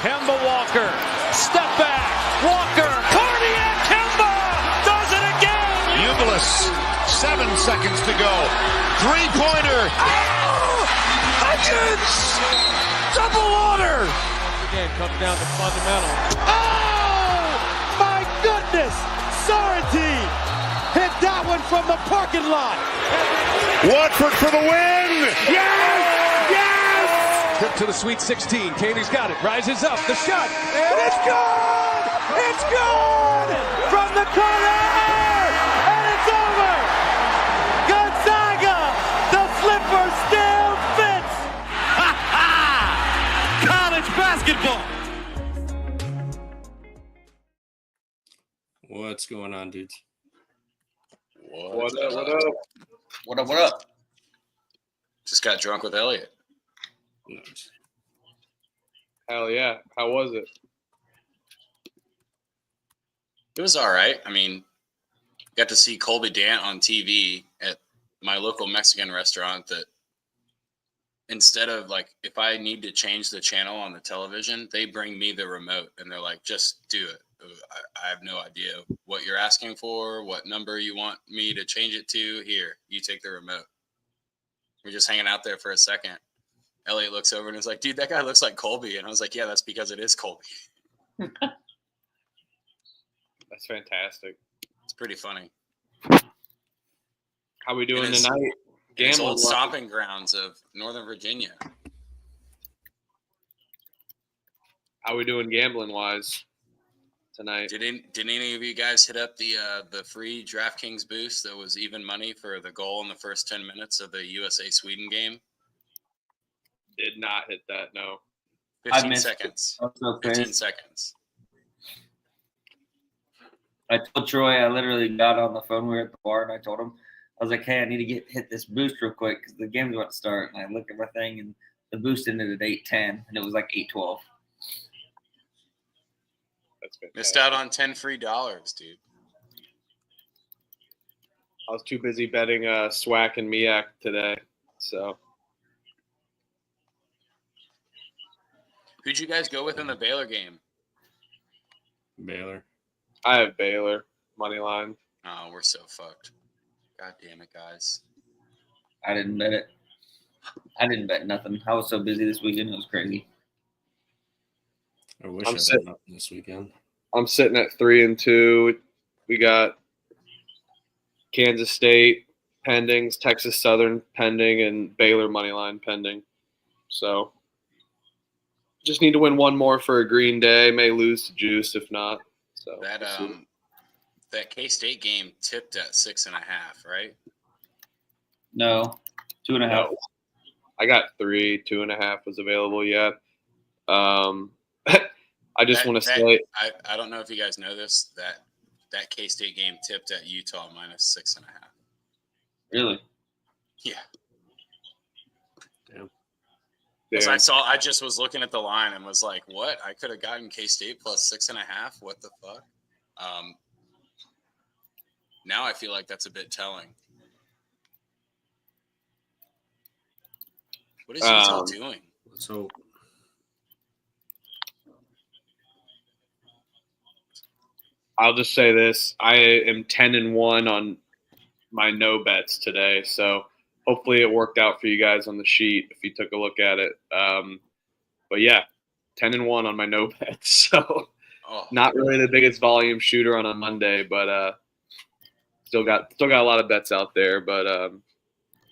Kemba Walker, step back, Walker, cardiac Kemba, does it again! Ubilis, 7 seconds to go. Three-pointer. Oh! Hutchins! Double order! Again, comes down to fundamentals. Oh! My goodness! Sorrentine hit that one from the parking lot. Watford for the win. Yes! Yes! Trip to the Sweet 16. Caney's got it. Rises up. The shot. And it's good! It's good! From the corner! And it's over! Gonzaga! The slipper still fits! Ha ha! College basketball! What's going on, dudes? What up? Just got drunk with Elliot. Nice. Hell yeah. How was it? It was all right. I mean, got to see Colby Dant on TV at my local Mexican restaurant that instead of like, if I need to change the channel on the television, they bring me the remote and they're like, just do it. I have no idea what you're asking for, what number you want me to change it to. Here, you take the remote. We're just hanging out there for a second. Elliot looks over and is like, dude, that guy looks like Colby. And I was like, yeah, that's because it is Colby. That's fantastic. It's pretty funny. How we doing It's tonight? old stomping grounds of Northern Virginia. How we doing gambling wise tonight? Did any of you guys hit up the free DraftKings boost that was even money for the goal in the first 10 minutes of the USA-Sweden game? Did not hit that, no. 15 seconds. 15 seconds. I told Troy, I literally got on the phone. We were at the bar, and I told him, I was like, hey, I need to hit this boost real quick because the game's about to start. And I looked at my thing, and the boost ended at 8:10, and it was like 8:12. That's fantastic. Missed out on $10 free, dude. I was too busy betting SWAC and MEAC today, so. Who'd you guys go with in the Baylor game? Baylor. I have Baylor money line. Oh, we're so fucked. God damn it, guys. I didn't bet it. I didn't bet nothing. I was so busy this weekend. It was crazy. I wish I bet nothing this weekend. I'm sitting at 3-2. We got Kansas State pending, Texas Southern pending, and Baylor money line pending. So just need to win one more for a green day. May lose to Juice if not. So that K-State game tipped at 6.5, right? No, 2.5. No. I got 3, 2.5 was available. Yeah. I just want to say I don't know if you guys know this, that K-State game tipped at Utah minus 6.5. Really? Yeah. Damn. Because I just was looking at the line and was like, what? I could have gotten K-State plus 6.5. What the fuck? Now I feel like that's a bit telling. What is Utah doing? Let's hope. I'll just say this. I am 10-1 on my no bets today. So hopefully it worked out for you guys on the sheet if you took a look at it. But yeah, 10-1 on my no bets. So not really the biggest volume shooter on a Monday, but still got a lot of bets out there. But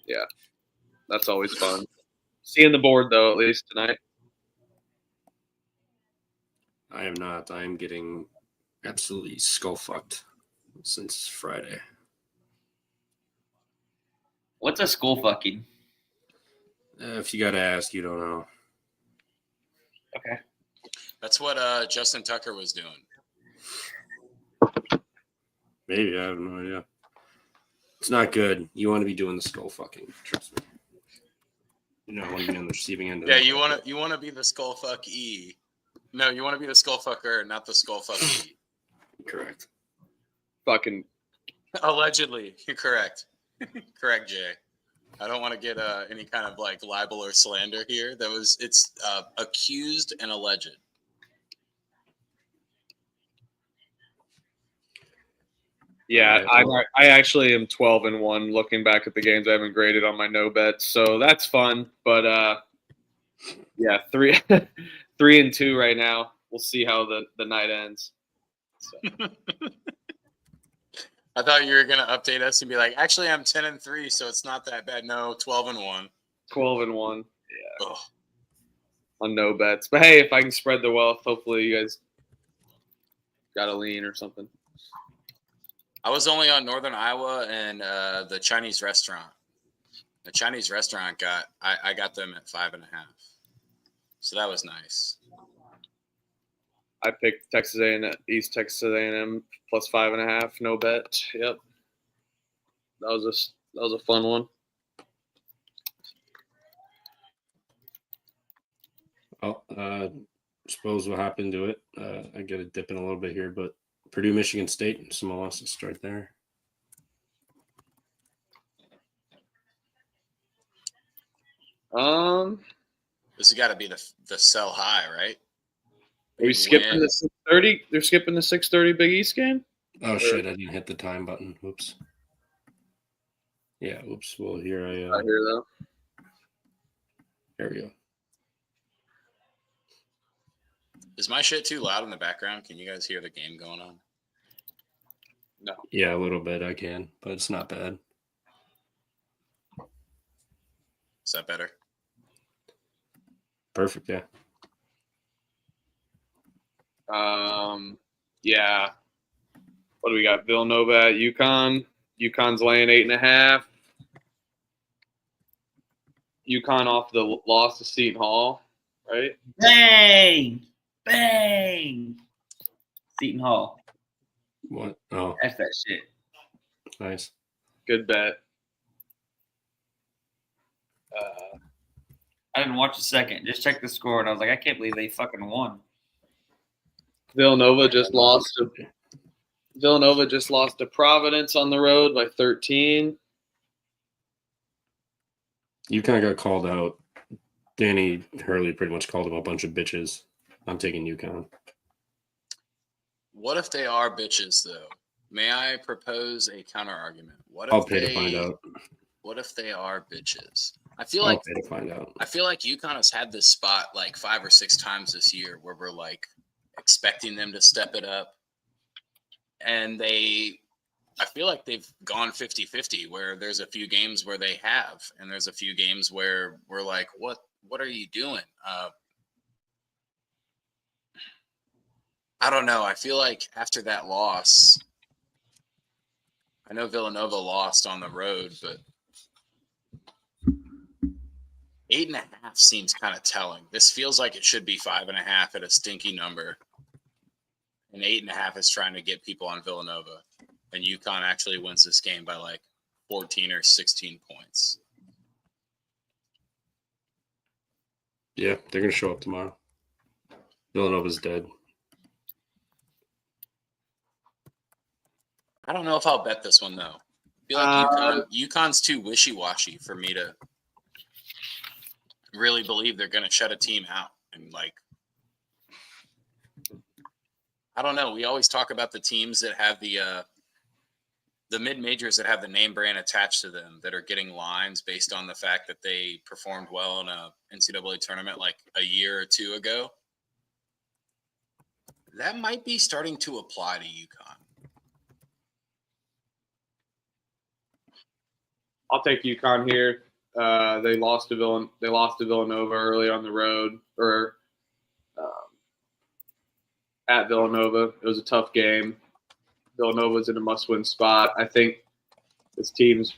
yeah, that's always fun. Seeing the board though, at least tonight. I am not. I am getting absolutely skull fucked since Friday. What's a skull fucking? If you got to ask, you don't know. Okay. That's what Justin Tucker was doing. Maybe. I have no idea. It's not good. You want to be doing the skull fucking. Trust me. You don't want to be on the receiving end of Yeah, that. you want to be the skull fuck E. No, you want to be the skull fucker, not the skull fuck E. Correct. Fucking Allegedly. You're correct. Correct, Jay. I don't want to get any kind of like libel or slander here. It's accused and alleged. Yeah, Right. I actually am 12-1 looking back at the games I haven't graded on my no bets, so that's fun. But yeah, 3-2 right now. We'll see how the night ends. So. I thought you were gonna update us and be like, actually, I'm 10-3, so it's not that bad. No, 12-1. 12-1. Yeah. Ugh. On no bets. But hey, if I can spread the wealth, hopefully you guys got a lean or something. I was only on Northern Iowa and the Chinese restaurant. The Chinese restaurant I got them at 5.5, so that was nice. I picked Texas A&M, East Texas A&M plus 5.5, no bet. Yep, that was a fun one. Well, suppose what happened to it. I get it dipping a little bit here, but Purdue, Michigan State. Someone wants to start there. This has got to be the sell high, right? Are we skipping the 6:30? They're skipping the 6:30 Big East game. Oh shit! I didn't hit the time button. Oops. Yeah. Oops. Well, here I. Not here though. There we go. Is my shit too loud in the background? Can you guys hear the game going on? No. Yeah, a little bit I can, but it's not bad. Is that better? Perfect. Yeah. Yeah. What do we got? Villanova at UConn. UConn's laying 8.5. UConn off the loss to Seton Hall, right? Bang! Bang! Seton Hall. What? Oh, That's that shit. nice. Good bet. I didn't watch a second. Just checked the score, and I was like, I can't believe they fucking won. Villanova just lost to Providence on the road by 13. You kind of got called out. Danny Hurley pretty much called him a bunch of bitches. I'm taking UConn. What if they are bitches, though? May I propose a counter argument? I'll pay to find out. What if they are bitches? I feel I'll like pay to find out. I feel like UConn has had this spot like 5 or 6 times this year where we're like expecting them to step it up. And I feel like they've gone 50-50 where there's a few games where they have, and there's a few games where we're like, what are you doing? I don't know. I feel like after that loss, I know Villanova lost on the road, but 8.5 seems kind of telling. This feels like it should be 5.5 at a stinky number. And 8.5 is trying to get people on Villanova. And UConn actually wins this game by like 14 or 16 points. Yeah, they're going to show up tomorrow. Villanova's dead. I don't know if I'll bet this one, though. I feel like UConn's too wishy-washy for me to really believe they're going to shut a team out. And, like, I don't know. We always talk about the teams that have the mid-majors that have the name brand attached to them that are getting lines based on the fact that they performed well in a NCAA tournament like a year or two ago. That might be starting to apply to UConn. I'll take UConn here. They lost to Villanova early on the road, or at Villanova. It was a tough game. Villanova's in a must-win spot. I think this team's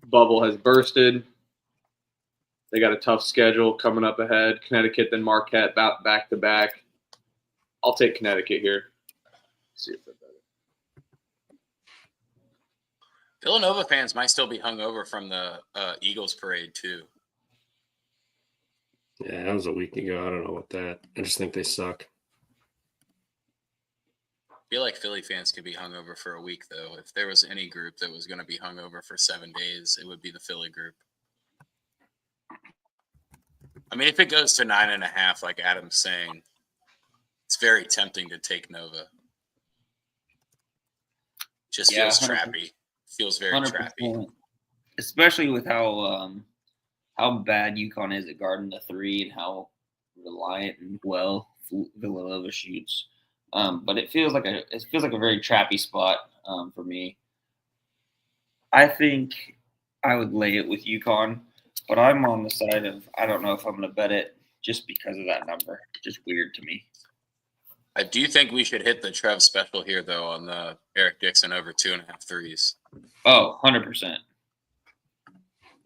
bubble has bursted. They got a tough schedule coming up ahead. Connecticut, then Marquette, back-to-back. I'll take Connecticut here. See if they're better. Villanova fans might still be hungover from the Eagles parade, too. Yeah, that was a week ago. I don't know what that. I just think they suck. I feel like Philly fans could be hungover for a week, though. If there was any group that was going to be hungover for 7 days, it would be the Philly group. I mean, if it goes to 9.5, like Adam's saying, it's very tempting to take Nova. Just Yeah, feels 100%. trappy. Feels very 100%. trappy. Especially with how bad UConn is at guarding the three and how reliant and well Villanova shoots. But it feels like a very trappy spot for me. I think I would lay it with UConn, but I'm on the side of I don't know if I'm going to bet it just because of that number. Just weird to me. I do think we should hit the Trev special here, though, on the Eric Dixon over 2.5 threes. Oh, 100%.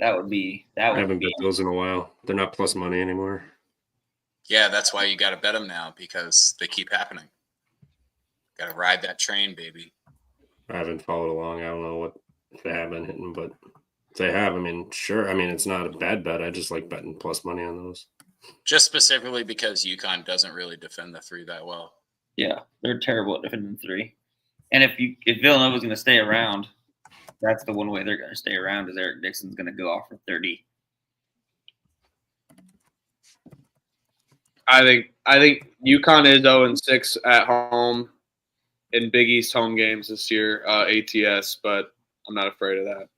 That would be I haven't bet those in a while. They're not plus money anymore. Yeah, that's why you got to bet them now because they keep happening. Got to ride that train, baby. I haven't followed along. I don't know what they have been hitting, but if they have, I mean, sure. I mean, it's not a bad bet. I just like betting plus money on those. Just specifically because UConn doesn't really defend the three that well. Yeah, they're terrible at defending three. And if Villanova's going to stay around, that's the one way they're going to stay around is Eric Dixon's going to go off for 30. I think UConn is 0-6 at home in Big East home games this year, ATS, but I'm not afraid of that.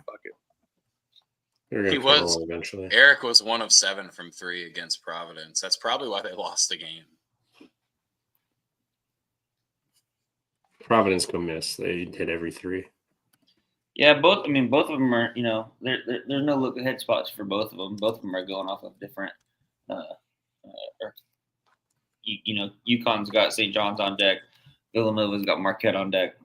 Fuck it. He was eventually. Eric was 1 of 7 from 3 against Providence. That's probably why they lost the game. Providence could miss. They hit every three. Yeah, both of them are, there's no look ahead spots for both of them. Both of them are going off of different, UConn's got St. John's on deck. Villanova's got Marquette on deck.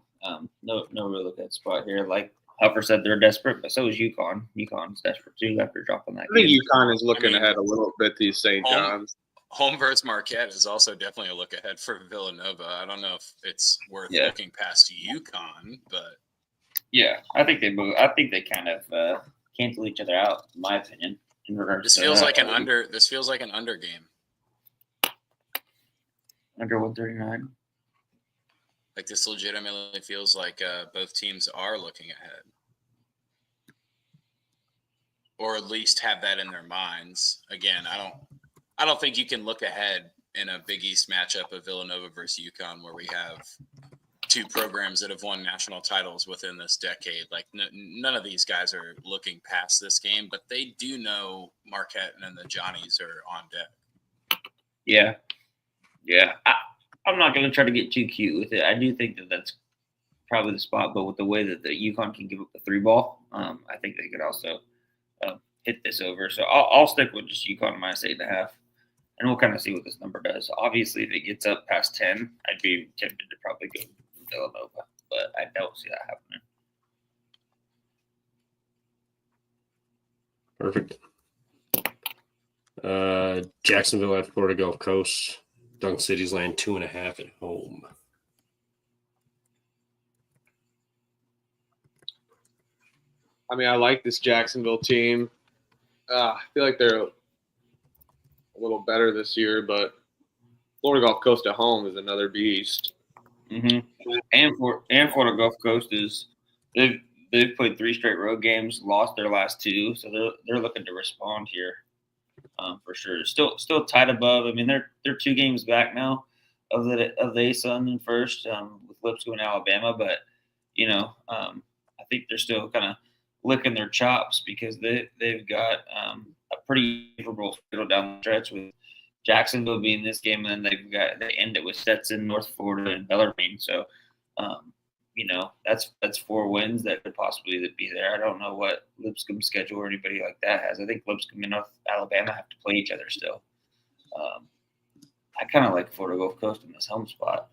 No real look ahead spot here. Like Huffer said, they're desperate, but so is UConn. UConn's desperate too after dropping that. I think UConn is looking ahead a little bit to St. John's. Home versus Marquette is also definitely a look ahead for Villanova. I don't know if it's worth looking past UConn, but yeah, I think they kind of cancel each other out, in my opinion. In regards this to feels that. like an under. This feels like an under game. Under 139. Like this legitimately feels like both teams are looking ahead, or at least have that in their minds. Again, I don't think you can look ahead in a Big East matchup of Villanova versus UConn where we have two programs that have won national titles within this decade. Like none of these guys are looking past this game, but they do know Marquette and the Johnnies are on deck. Yeah. I'm not going to try to get too cute with it. I do think that that's probably the spot, but with the way that the UConn can give up the three ball, I think they could also hit this over. So I'll stick with just UConn minus 8.5, and we'll kind of see what this number does. Obviously, if it gets up past 10, I'd be tempted to probably go Villanova, but I don't see that happening. Perfect. Jacksonville at Florida Gulf Coast. Dunk City's laying 2.5 at home. I mean, I like this Jacksonville team. I feel like they're a little better this year, but Florida Gulf Coast at home is another beast. Mm-hmm. And Florida Gulf Coast is they've played 3 straight road games, lost their last 2, so they're looking to respond here. For sure, still tied above. I mean, they're 2 games back now of the ASUN in first with Lipscomb and Alabama, but I think they're still kind of licking their chops because they've got a pretty favorable schedule down the stretch with Jacksonville being this game, and then they end it with Stetson, North Florida, and Bellarmine. So, that's 4 wins that could possibly be there. I don't know what Lipscomb's schedule or anybody like that has. I think Lipscomb and North Alabama have to play each other still. I kind of like Florida Gulf Coast in this home spot.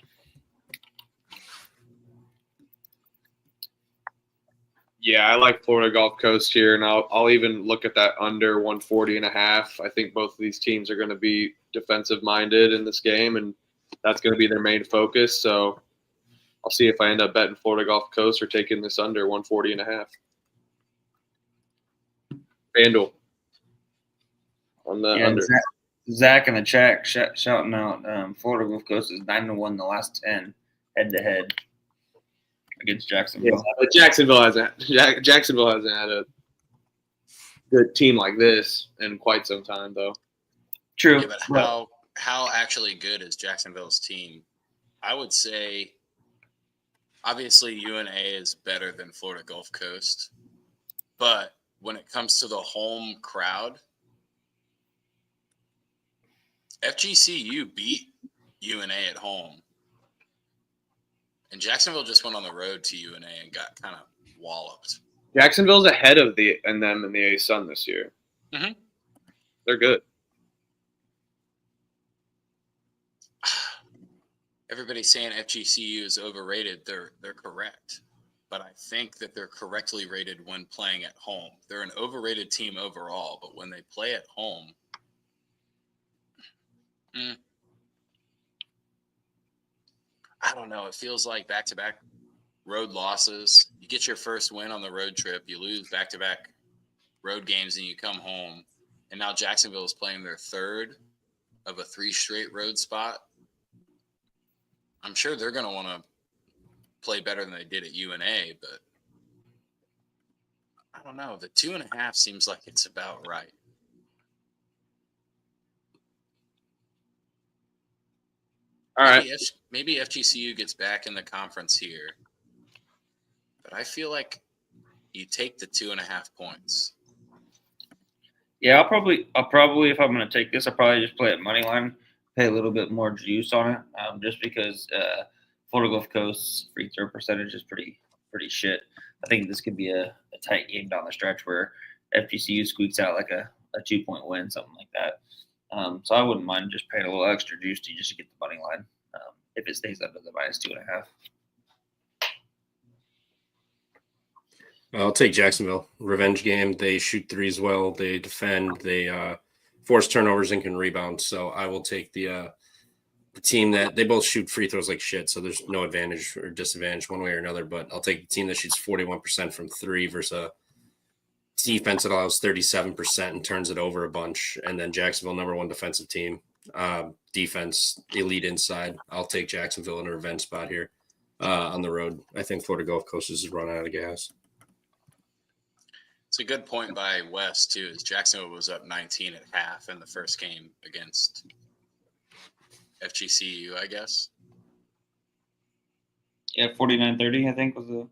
Yeah, I like Florida Gulf Coast here, and I'll even look at that under 140.5. I think both of these teams are going to be defensive-minded in this game, and that's going to be their main focus. So I'll see if I end up betting Florida Gulf Coast or taking this under 140.5. FanDuel on the under. Zach in the chat shouting out Florida Gulf Coast is 9-1 the last 10 head-to-head against Jacksonville. Yeah, but Jacksonville hasn't had a good team like this in quite some time, though. True. Yeah, but how actually good is Jacksonville's team? I would say obviously UNA is better than Florida Gulf Coast, but when it comes to the home crowd, FGCU beat UNA at home. And Jacksonville just went on the road to UNA and got kind of walloped. Jacksonville's ahead of them in the A-Sun this year. Mm-hmm. They're good. Everybody's saying FGCU is overrated. They're correct. But I think that they're correctly rated when playing at home. They're an overrated team overall, but when they play at home, I don't know. It feels like back-to-back road losses. You get your first win on the road trip. You lose back-to-back road games, and you come home. And now Jacksonville is playing their third of a 3 straight road spot. I'm sure they're going to want to play better than they did at UNA, but I don't know. The 2.5 seems like it's about right. All right. Maybe FGCU gets back in the conference here, but I feel like you take the 2.5 points. Yeah, I'll probably if I'm going to take this, I'll probably just play at money line, pay a little bit more juice on it, just because Florida Gulf Coast's free throw percentage is pretty shit. I think this could be a tight game down the stretch where FGCU squeaks out like a 2-point win, something like that. So I wouldn't mind just paying a little extra juice just to get the money line if it stays under the -2.5. I'll take Jacksonville. Revenge game. They shoot threes well. They defend. They force turnovers and can rebound. So I will take the team that they both shoot free throws like shit. So there's no advantage or disadvantage one way or another. But I'll take the team that shoots 41% from 3 versus a defense that allows 37% and turns it over a bunch. And then Jacksonville, number 1 defensive team. Defense, elite inside. I'll take Jacksonville in a revenge spot here on the road. I think Florida Gulf Coast is running out of gas. It's a good point by Wes, too, is Jacksonville was up 19 at half in the first game against FGCU, I guess. Yeah, 49-30, I think, was the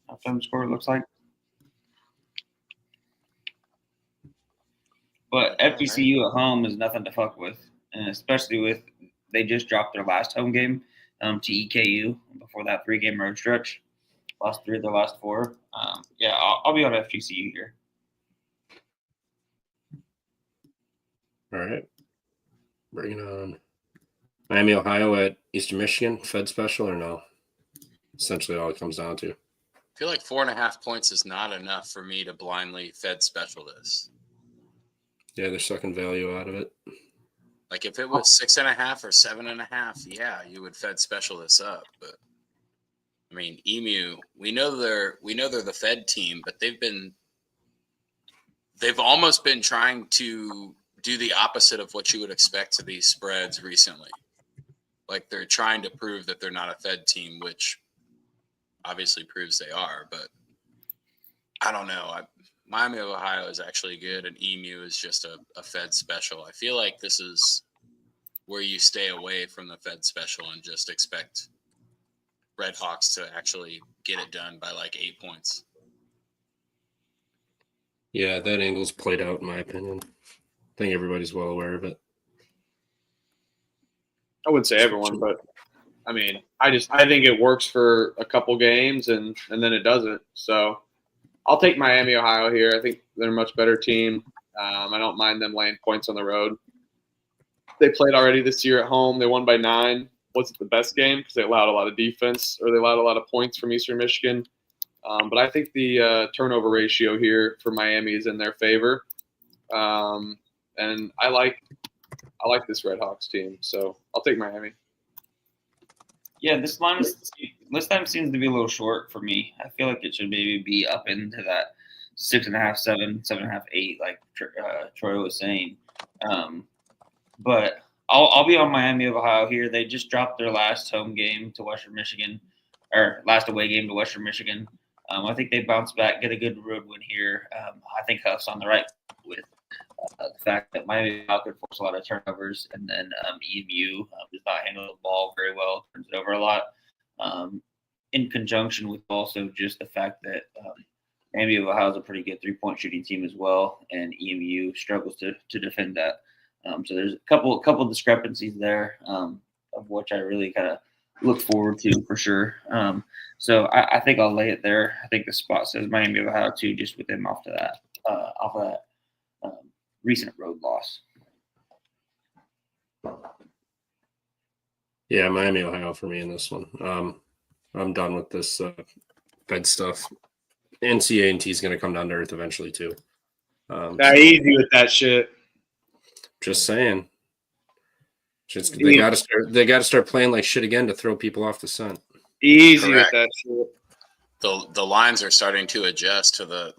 halftime score, it looks like. But FGCU at home is nothing to fuck with, and especially with they just dropped their last home game to EKU before that 3-game road stretch. Lost 3 of their last 4. Yeah, I'll be on FGCU here. All right. Bring it on. Miami, Ohio at Eastern Michigan. Fed special or no? Essentially all it comes down to. I feel like 4.5 points is not enough for me to blindly Fed special this. Yeah, they're sucking value out of it. Like if it was 6.5 or 7.5, yeah, you would Fed special this up. But I mean, EMU, we know they're the Fed team, but they've almost been trying to do the opposite of what you would expect to these spreads recently. Like they're trying to prove that they're not a Fed team, which obviously proves they are. But I don't know. Miami of Ohio is actually good, and EMU is just a Fed special. I feel like this is where you stay away from the Fed special and just expect Red Hawks to actually get it done by like 8 points. Yeah, that angle's played out in my opinion. I think everybody's well aware of it. I wouldn't say everyone, but I mean, I think it works for a couple games and then it doesn't. So I'll take Miami, Ohio here. I think they're a much better team. I don't mind them laying points on the road. They played already this year at home. They won by 9. Wasn't the best game because they allowed a lot of defense or they allowed a lot of points from Eastern Michigan. But I think the turnover ratio here for Miami is in their favor. And I like this Red Hawks team, so I'll take Miami. Yeah, this line seems to be a little short for me. I feel like it should maybe be up into that 6.5, 7, 7.5, 8, like Troy was saying. But I'll be on Miami of Ohio here. They just dropped their last home game to Western Michigan, or last away game to Western Michigan. I think they bounce back, get a good road win here. I think Huff's on the right with the fact that Miami could force a lot of turnovers, and then EMU does not handle the ball very well, turns it over a lot. In conjunction with also just the fact that Miami of Ohio is a pretty good 3-point shooting team as well, and EMU struggles to defend that. So there's a couple discrepancies there, of which I really kind of look forward to for sure. So I think I'll lay it there. I think the spot says Miami of Ohio too, just with them off of that recent road loss. Yeah, Miami, Ohio for me in this one. I'm done with this Fed stuff. NCAA is going to come down to earth eventually too. Not easy with that shit. Just saying. They got to start playing like shit again to throw people off the scent. Easy Correct. with that shit. The lines are starting to adjust to the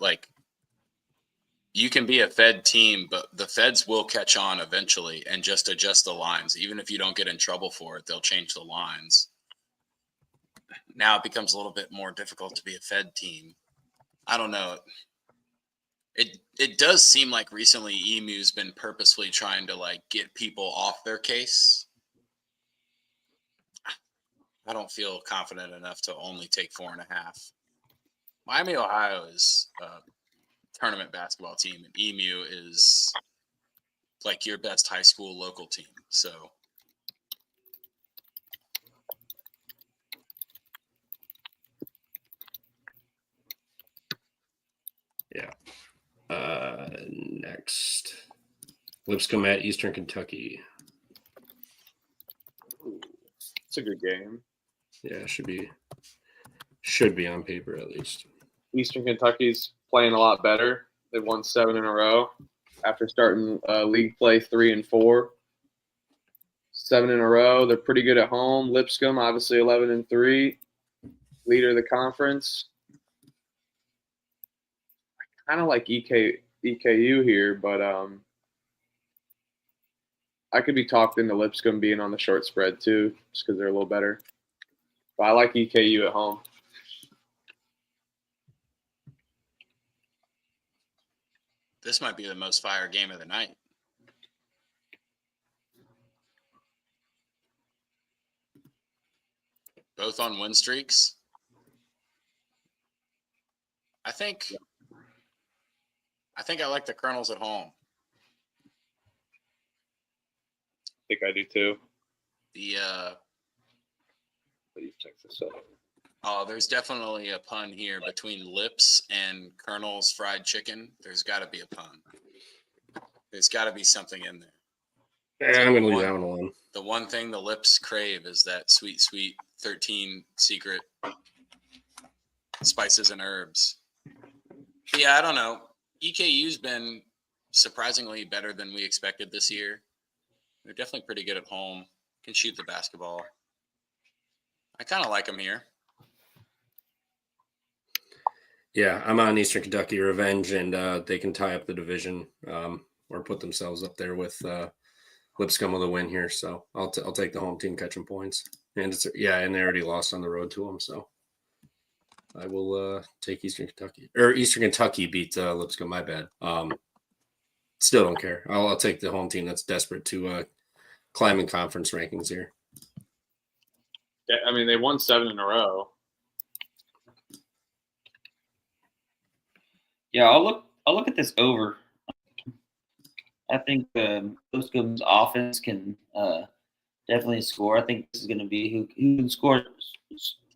you can be a Fed team, but the Feds will catch on eventually and just adjust the lines. Even if you don't get in trouble for it, they'll change the lines. Now it becomes a little bit more difficult to be a Fed team. I don't know. It does seem like recently EMU's been purposefully trying to get people off their case. I don't feel confident enough to only take 4.5. Miami, Ohio is tournament basketball team, and EMU is your best high school local team. So yeah. Next, Lipscomb at Eastern Kentucky. It's a good game. Yeah, should be on paper at least. Eastern Kentucky's playing a lot better. They've won 7 in a row after starting league play 3 and 4. 7 in a row. They're pretty good at home. Lipscomb, obviously 11 and 3, leader of the conference. I kind of like EKU here, but I could be talked into Lipscomb being on the short spread too, just because they're a little better. But I like EKU at home. this might be the most fire game of the night. Both on win streaks. I think I like the Colonels at home. I think I do too. There's definitely a pun here between Lips and Colonel's fried chicken. There's got to be a pun. There's got to be something in there. Yeah, I'm going to leave that one alone. The one thing the Lips crave is that sweet, sweet 13 secret spices and herbs. But yeah, I don't know. EKU's been surprisingly better than we expected this year. They're definitely pretty good at home. Can shoot the basketball. I kind of like them here. Yeah, I'm on Eastern Kentucky revenge, and they can tie up the division or put themselves up there with Lipscomb with a win here. So I'll take the home team catching points. And and they already lost on the road to them, so I will take Eastern Kentucky. Or Eastern Kentucky beat Lipscomb. My bad. Still don't care. I'll take the home team that's desperate to climb in conference rankings here. Yeah, I mean, they won 7 in a row. Yeah, I'll look at this over. I think Lipscomb's offense can definitely score. I think this is going to be who can score,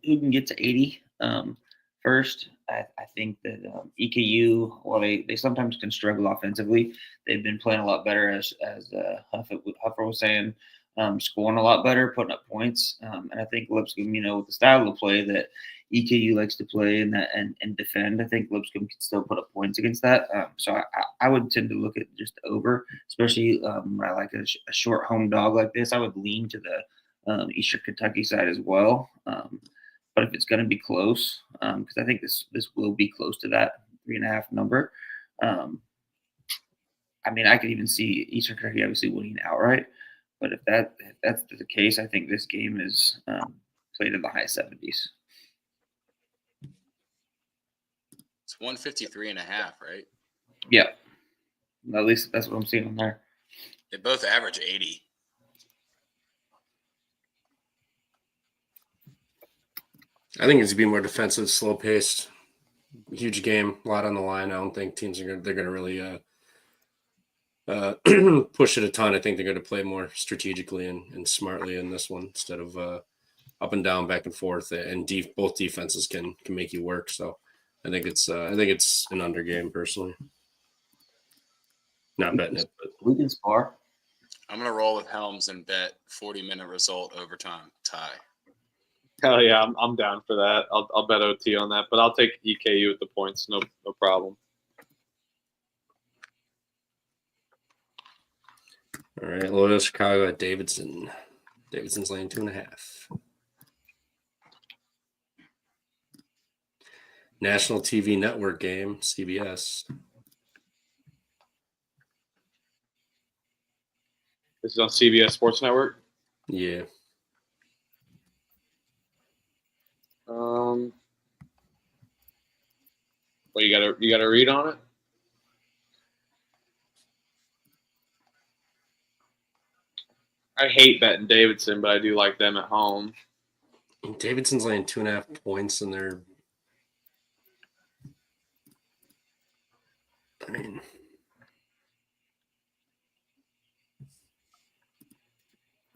who can get to 80 first. I think that EKU, while they sometimes can struggle offensively, they've been playing a lot better, as Huffer was saying, scoring a lot better, putting up points. And I think Lipscomb, with the style of play that EKU likes to play and defend, I think Lipscomb can still put up points against that. So I would tend to look at just over, especially when I like a short home dog like this. I would lean to the Eastern Kentucky side as well. But if it's going to be close, because I think this will be close to that 3.5 number. I mean, I could even see Eastern Kentucky obviously winning outright. But if that's the case, I think this game is played in the high 70s. It's 153.5, right? Yeah. At least that's what I'm seeing on there. They both average 80. I think it's going to be more defensive, slow paced, huge game, a lot on the line. I don't think teams they're going to really push it a ton. I think they're going to play more strategically and smartly in this one instead of up and down, back and forth. And both defenses can make you work. So I think it's an under game personally. Not betting it, but We can spar. I'm going to roll with Helms and bet 40-minute result overtime tie. Hell yeah, I'm down for that. I'll bet OT on that, but I'll take EKU at the points. No problem. all right. Loyola Chicago at Davidson. Davidson's laying 2.5. National TV Network game, CBS. This is on CBS Sports Network. Yeah. Well, you got to read on it. I hate betting Davidson, but I do like them at home. Davidson's laying 2.5 points, and they're. I mean,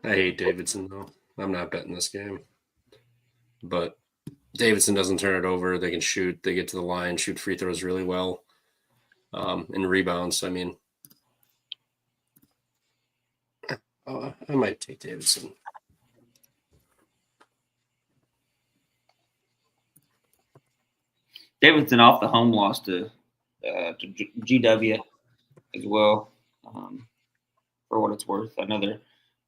I hate Davidson though. I'm not betting this game, but Davidson doesn't turn it over. They can shoot. They get to the line, shoot free throws really well, and rebounds. I mean, I might take Davidson. Davidson off the home loss to GW as well. For what it's worth, I know they're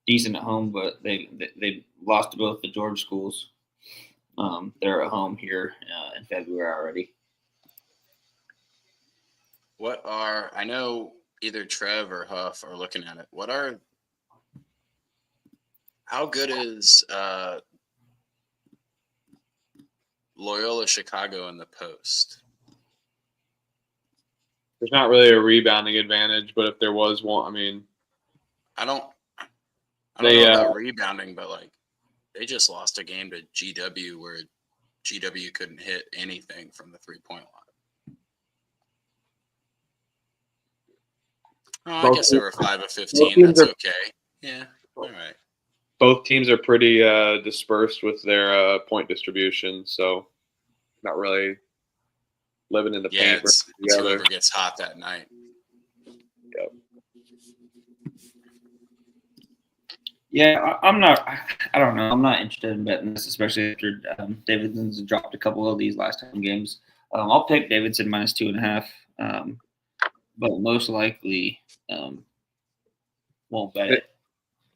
decent at home, but they lost to both the Georgia schools. They're at home here in February already. I know either Trev or Huff are looking at it. How good is Loyola Chicago in the post? There's not really a rebounding advantage, but if there was one, I mean, I don't know about rebounding, but like they just lost a game to GW where GW couldn't hit anything from the 3-point line. Oh, I guess they were 5 of 15. That's okay. Yeah, all right. Both teams are pretty dispersed with their point distribution, so not really living in the paint. It's whoever gets hot that night. Yep. Yeah, I'm not. I don't know. I'm not interested in betting this, especially after Davidson's dropped a couple of these last home games. I'll pick Davidson minus 2.5, but most likely won't bet it.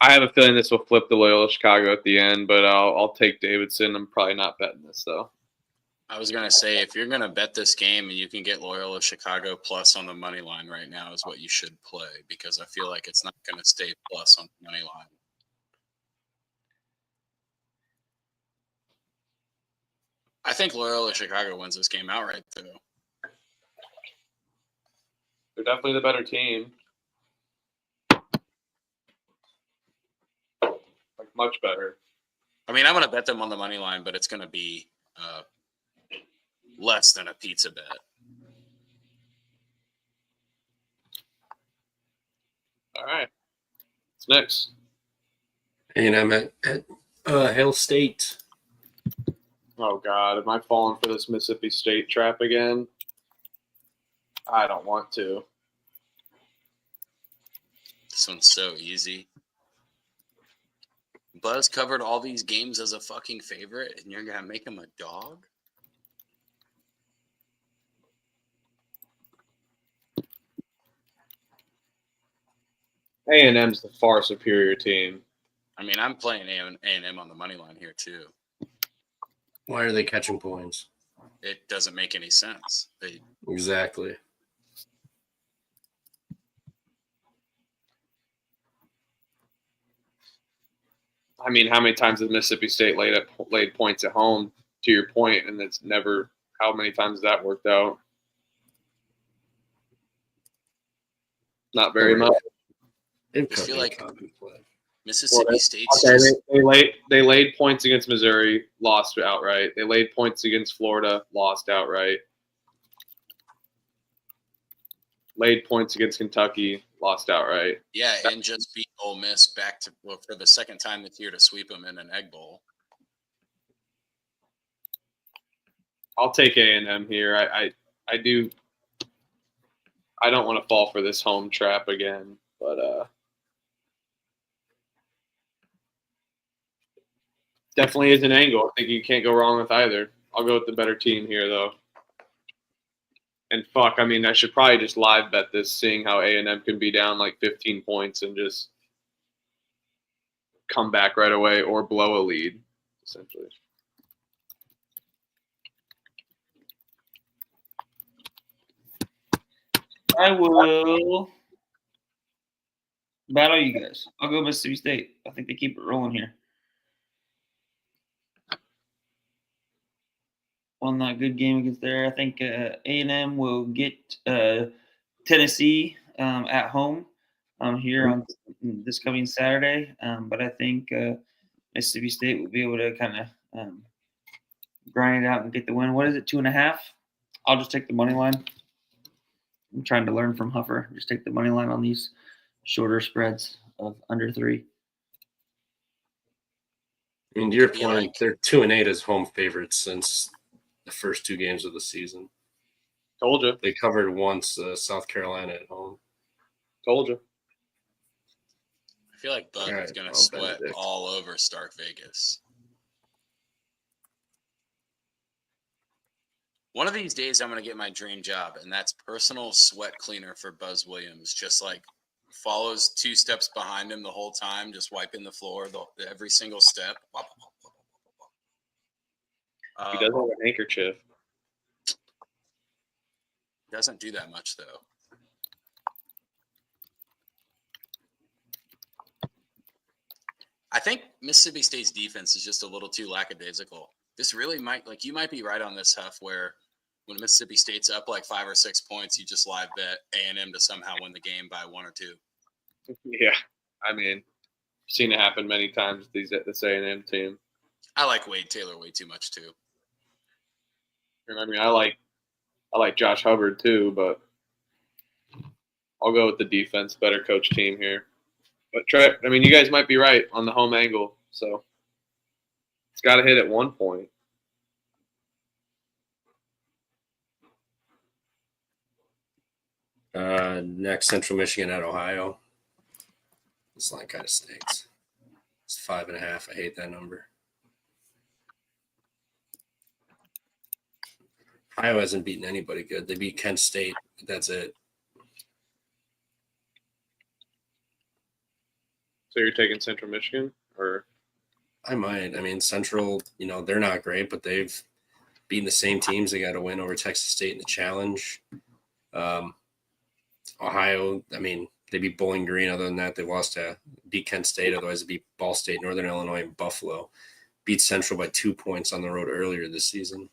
I have a feeling this will flip the Loyola Chicago at the end, but I'll take Davidson. I'm probably not betting this though. I was going to say, if you're going to bet this game and you can get Loyola Chicago plus on the money line right now is what you should play, because I feel like it's not going to stay plus on the money line. I think Loyola Chicago wins this game outright, though. They're definitely the better team. Like, much better. I mean, I'm going to bet them on the money line, but it's going to be less than a pizza bet. All right. What's next? And I'm at Hail State. Oh, God. Am I falling for this Mississippi State trap again? I don't want to. This one's so easy. Buzz covered all these games as a fucking favorite, and you're going to make him a dog? A&M's the far superior team. I mean, I'm playing A&M on the money line here, too. Why are they catching points? It doesn't make any sense. Exactly. I mean, how many times has Mississippi State laid points at home, to your point, and it's never – how many times has that worked out? Not very much. They've I just feel like play. Mississippi State's Okay, just they laid points against Missouri, lost outright. They laid points against Florida, lost outright. Laid points against Kentucky, lost outright. yeah, and just beat Ole Miss back to for the second time this year to sweep them in an Egg Bowl. I'll take A&M here. I do. I don't want to fall for this home trap again, but definitely is an angle. I think you can't go wrong with either. I'll go with the better team here, though. And fuck, I mean, I should probably just live bet this, seeing how A&M can be down like 15 points and just come back right away or blow a lead, essentially. I will battle you guys. I'll go Mississippi State. I think they keep it rolling here. Won that good game against there. I think A&M will get Tennessee at home here on this coming Saturday. But I think Mississippi State will be able to kind of grind it out and get the win. What is it, 2.5? I'll just take the money line. I'm trying to learn from Huffer. Just take the money line on these shorter spreads of under 3. I mean, to your point, they're 2-8 as home favorites since the first 2 games of the season. Told you. They covered once South Carolina at home. Told you. I feel like Bud is going to sweat all over Stark Vegas. One of these days, I'm going to get my dream job, and that's personal sweat cleaner for Buzz Williams. Just like follows 2 steps behind him the whole time, just wiping the floor every single step. He doesn't have a handkerchief. Doesn't do that much, though. I think Mississippi State's defense is just a little too lackadaisical. This really might, like, you might be right on this, Huff, where when Mississippi State's up like 5 or 6 points, you just live bet A&M to somehow win the game by 1 or 2. Yeah, I mean, I've seen it happen many times with this A&M team. I like Wade Taylor way too much too. I mean, I like Josh Hubbard too, but I'll go with the defense, better coach team here. But I mean, you guys might be right on the home angle, so it's got to hit at one point. Next, Central Michigan at Ohio. This line kind of stinks. It's 5.5. I hate that number. Ohio hasn't beaten anybody good. They beat Kent State. That's it. So you're taking Central Michigan, or? I might. I mean, Central, they're not great, but they've beaten the same teams. They got a win over Texas State in the challenge. Ohio, I mean, they beat Bowling Green. Other than that, they beat Kent State. Otherwise, they beat Ball State, Northern Illinois, and Buffalo. Beat Central by 2 points on the road earlier this season.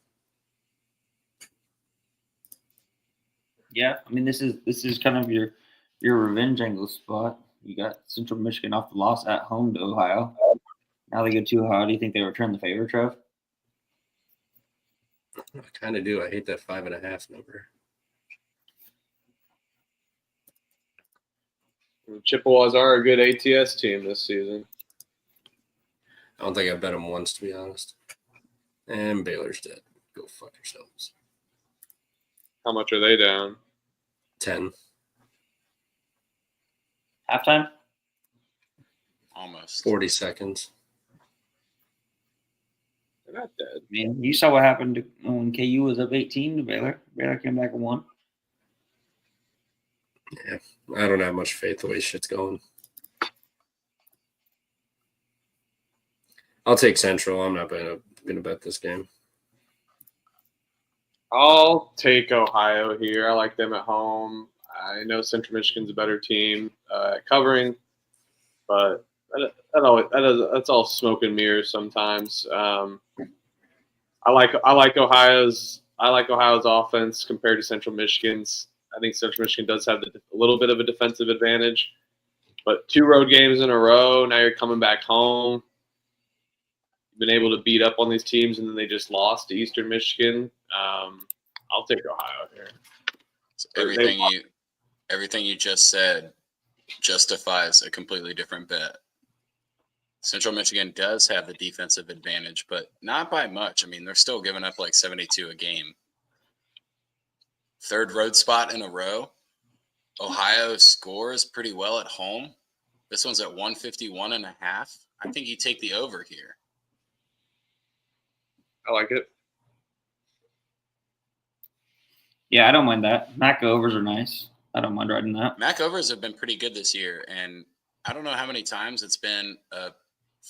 Yeah, I mean, this is kind of your revenge angle spot. You got Central Michigan off the loss at home to Ohio. Now they go to Ohio. Do you think they return the favor, Trev? I kind of do. I hate that 5.5 number. Chippewas are a good ATS team this season. I don't think I've bet them once, to be honest. And Baylor's dead. Go fuck yourselves. How much are they down? 10. Halftime? Almost. 40 seconds. They're not dead. I mean, you saw what happened when KU was up 18 to Baylor. Baylor came back and won. Yeah, I don't have much faith the way shit's going. I'll take Central. I'm not gonna bet this game. I'll take Ohio here. I like them at home. I know Central Michigan's a better team at covering, but that's all smoke and mirrors sometimes. I like Ohio's offense compared to Central Michigan's. I think Central Michigan does have a little bit of a defensive advantage. But 2 road games in a row, now you're coming back home. You've been able to beat up on these teams, and then they just lost to Eastern Michigan. I'll take Ohio here. So everything you just said justifies a completely different bet. Central Michigan does have the defensive advantage, but not by much. I mean, they're still giving up like 72 a game. 3rd road spot in a row. Ohio scores pretty well at home. This one's at 151.5. I think you take the over here. I like it. Yeah, I don't mind that. MAC overs are nice. I don't mind riding that. MAC overs have been pretty good this year, and I don't know how many times it's been a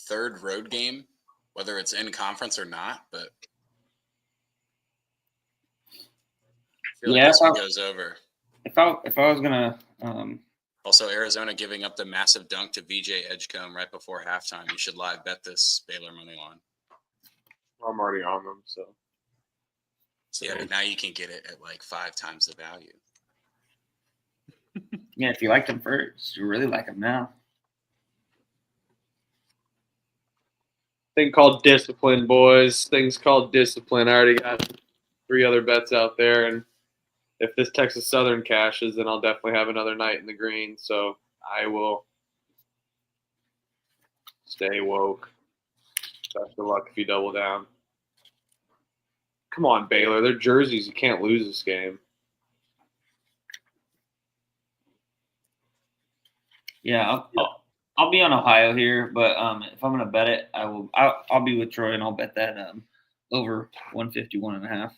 3rd road game, whether it's in conference or not, but I feel like this one goes over. If I was gonna also Arizona giving up the massive dunk to VJ Edgecombe right before halftime, you should live bet this Baylor money line. I'm already on them, so yeah, but now you can get it at like 5 times the value. Yeah, if you liked them first, you really like them now. Thing called discipline, boys. Things called discipline. I already got 3 other bets out there, and if this Texas Southern cashes, then I'll definitely have another night in the green. So I will stay woke. Best of luck if you double down. Come on, Baylor. They're jerseys. You can't lose this game. Yeah, I'll be on Ohio here, but if I'm gonna bet it, I'll be with Troy and I'll bet that over 151.5.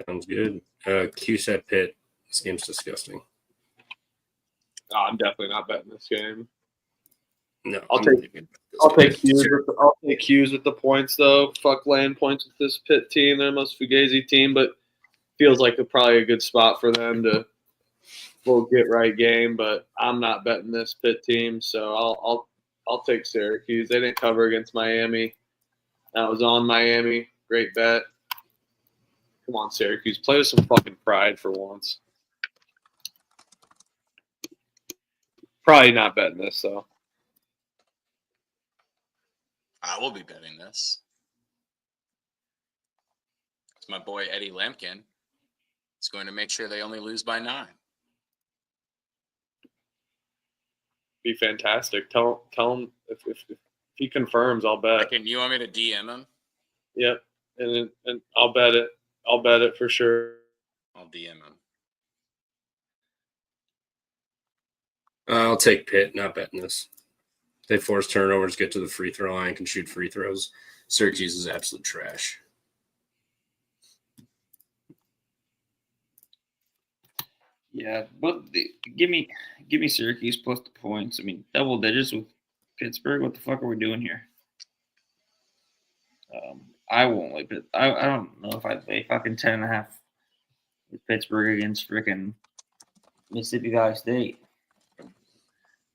Sounds good. QSAT Pitt. This game's disgusting. Oh, I'm definitely not betting this game. No, I'll take Q's with the points though. Fuck laying points with this Pitt team. They're the most fugazi team, but feels like probably a good spot for them to little get right game. But I'm not betting this Pitt team, so I'll take Syracuse. They didn't cover against Miami. That was on Miami. Great bet. Come on, Syracuse. Play with some fucking pride for once. Probably not betting this, though. I will be betting this. It's my boy Eddie Lampkin. It's going to make sure they only lose by 9. Be fantastic. Tell him if he confirms, I'll bet. You want me to DM him? Yep, and I'll bet it. I'll bet it for sure. I'll DM him. I'll take Pitt. Not betting this. They force turnovers, get to the free throw line, can shoot free throws. Syracuse is absolute trash. Yeah, but give me Syracuse plus the points. I mean, double digits with Pittsburgh. What the fuck are we doing here? I won't like it. I don't know if I'd lay fucking 10.5 with Pittsburgh against freaking Mississippi Valley State.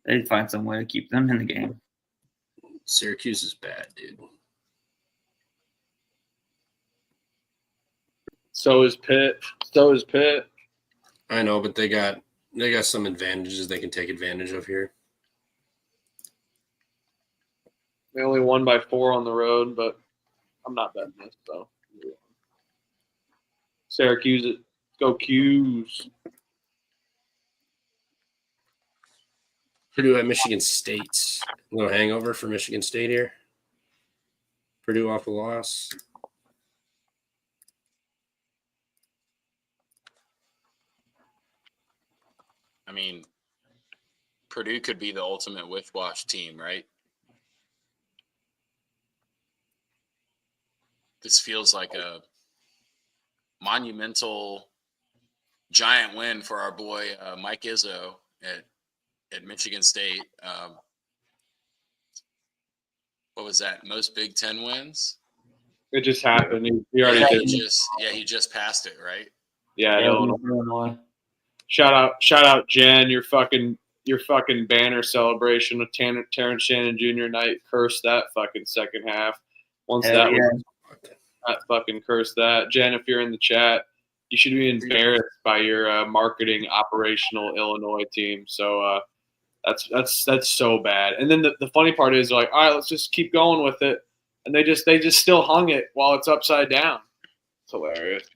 They'd find some way to keep them in the game. Syracuse is bad, dude. So is Pitt. I know, but they got some advantages they can take advantage of here. They only won by 4 on the road, but I'm not betting this, so. Syracuse, go Qs. Purdue at Michigan State. A little hangover for Michigan State here. Purdue off a loss. I mean, Purdue could be the ultimate with-wash team, right? This feels like a monumental, giant win for our boy Mike Izzo at Michigan State. What was that? Most Big Ten wins? It just happened. He already did. He just passed it, right? Yeah, Illinois. Shout out Jen, your fucking banner celebration with Terrence Shannon Jr. night cursed that fucking second half. Once that was fucking curse that. Jen, if you're in the chat, you should be embarrassed by your marketing operational Illinois team. So that's so bad. And then the funny part is like, all right, let's just keep going with it. And they just still hung it while it's upside down. It's hilarious.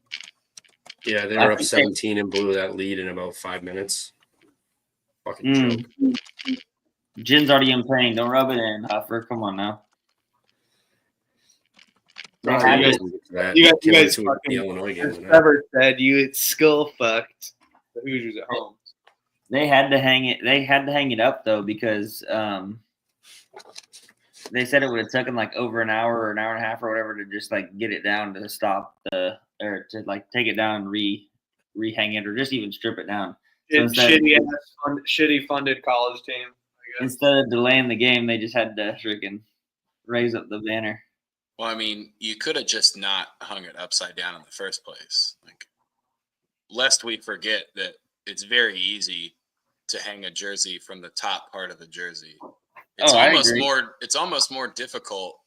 Yeah, they were up 17 and blew that lead in about 5 minutes. Fucking joke. Jin's already in pain. Don't rub it in, Huffer. Come on now. You guys the Illinois game. Never said you skull fucked the Hoosiers at home. They had to hang it. They had to hang it up though because they said it would have taken like over an hour or an hour and a half or whatever to just like get it down to stop or to like take it down and re-hang it or just even strip it down. So Shitty funded college team. Instead of delaying the game, they just had to freaking raise up the banner. Well, I mean, you could have just not hung it upside down in the first place. Like, lest we forget that it's very easy to hang a jersey from the top part of the jersey. It's almost more difficult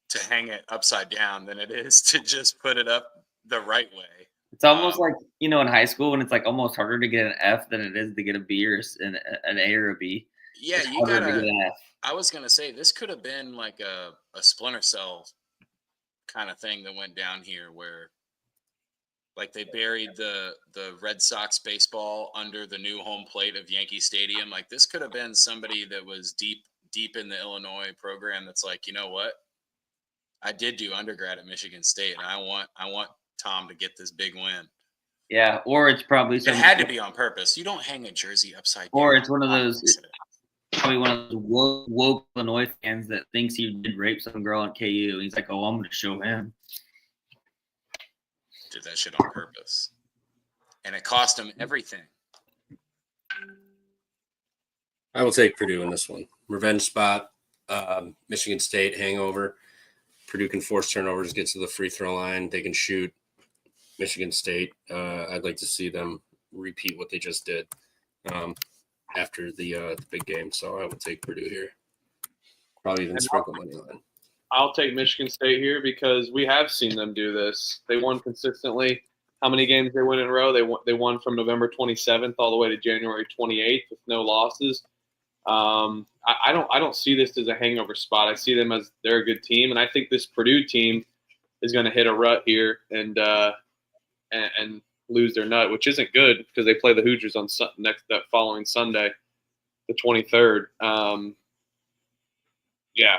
to hang it upside down than it is to just put it up the right way. It's almost like, in high school when it's like almost harder to get an F than it is to get a B or an A or a B. Yeah, you got to get an F. I was going to say this could have been like a Splinter Cell kind of thing that went down here where like they buried the Red Sox baseball under the new home plate of Yankee Stadium. Like this could have been somebody that was deep in the Illinois program that's like, you know what? I did do undergrad at Michigan State and I want Tom to get this big win. Yeah, or it's probably it had to be on purpose. You don't hang a jersey upside down. Or it's one of those probably one of those woke Illinois fans that thinks he did rape some girl at KU. He's like, oh, I'm going to show him. Did that shit on purpose. And it cost him everything. I will take Purdue in this one. Revenge spot, Michigan State hangover. Purdue can force turnovers, get to the free throw line. They can shoot. Michigan State, I'd like to see them repeat what they just did. After the big game, so I would take Purdue here. Probably even sprinkle money line. I'll take Michigan State here because we have seen them do this. They won consistently. How many games they win in a row? They won from November 27th all the way to January 28th with no losses. I don't see this as a hangover spot. I see them as they're a good team, and I think this Purdue team is going to hit a rut here and lose their nut, which isn't good because they play the Hoosiers on that following Sunday, the 23rd.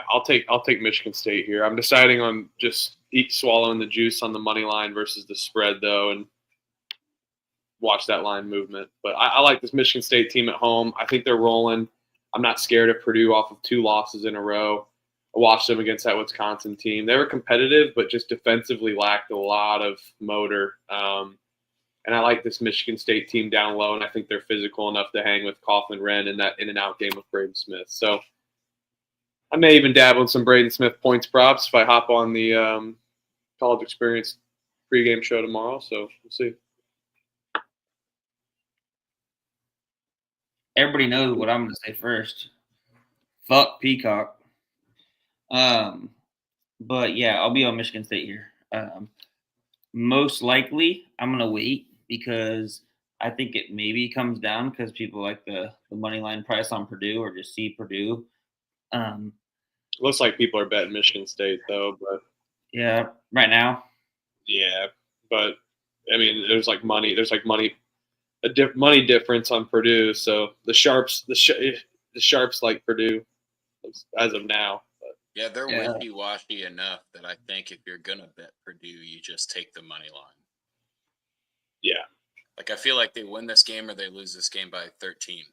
I'll take Michigan State here. I'm deciding on just swallowing the juice on the money line versus the spread though, and watch that line movement. But I like this Michigan State team at home. I think they're rolling. I'm not scared of Purdue off of 2 losses in a row. I watched them against that Wisconsin team. They were competitive, but just defensively lacked a lot of motor. And I like this Michigan State team down low, and I think they're physical enough to hang with Coughlin Wren in that in-and-out game with Braden Smith. So I may even dabble in some Braden Smith points props if I hop on the College Experience pregame show tomorrow. So we'll see. Everybody knows what I'm going to say first. Fuck Peacock. But yeah, I'll be on Michigan State here. Most likely, I'm going to wait because I think it maybe comes down because people like the money line price on Purdue or just see Purdue. Looks like people are betting Michigan State though, but yeah, right now. Yeah, but I mean, there's money difference on Purdue. So the sharps like Purdue as of now. Yeah, they're wishy-washy enough that I think if you're going to bet Purdue, you just take the money line. Yeah. Like, I feel like they win this game or they lose this game by 13.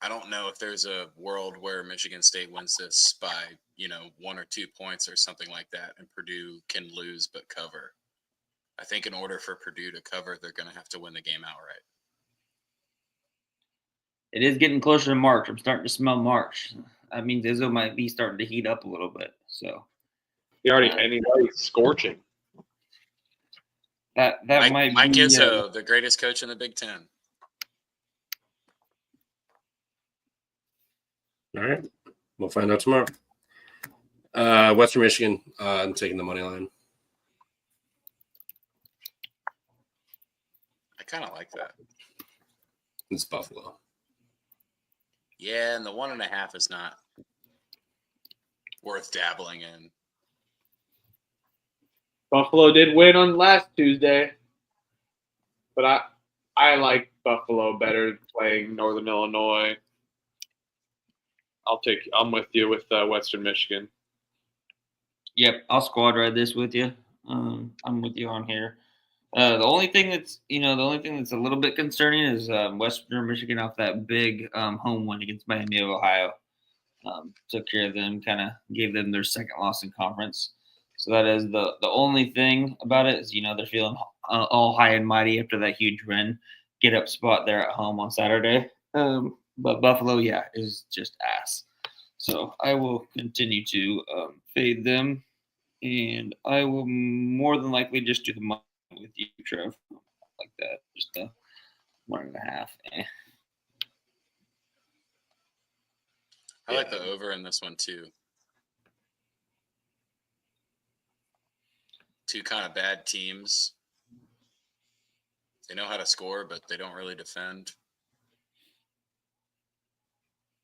I don't know if there's a world where Michigan State wins this by, 1 or 2 points or something like that, and Purdue can lose but cover. I think in order for Purdue to cover, they're going to have to win the game outright. It is getting closer to March. I'm starting to smell March. I mean, Izzo might be starting to heat up a little bit. So anybody's scorching. That might be Mike Izzo, the greatest coach in the Big Ten. All right, we'll find out tomorrow. Western Michigan. I'm taking the money line. I kind of like that. It's Buffalo. Yeah, and the 1.5 is not worth dabbling in. Buffalo did win on last Tuesday, but I like Buffalo better playing Northern Illinois. I'm with you with Western Michigan. Yep, I'll squad ride this with you. I'm with you on here. The only thing that's a little bit concerning is Western Michigan off that big home win against Miami of Ohio. Took care of them, kind of gave them their second loss in conference. So that is the only thing about it is they're feeling all high and mighty after that huge win, get up spot there at home on Saturday. But Buffalo, is just ass. So I will continue to fade them, and I will more than likely just do the money with you, Trev, like that, just a 1.5. I like the over in this one too. Two kind of bad teams. They know how to score, but they don't really defend.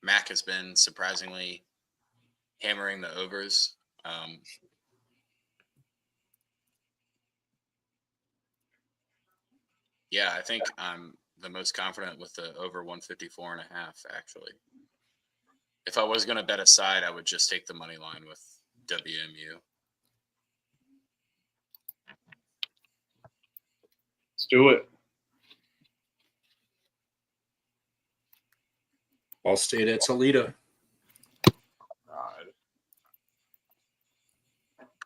Mac has been surprisingly hammering the overs. I think I'm the most confident with the over 154.5, actually. If I was going to bet a side, I would just take the money line with WMU. Let's do it. Ball State at Toledo.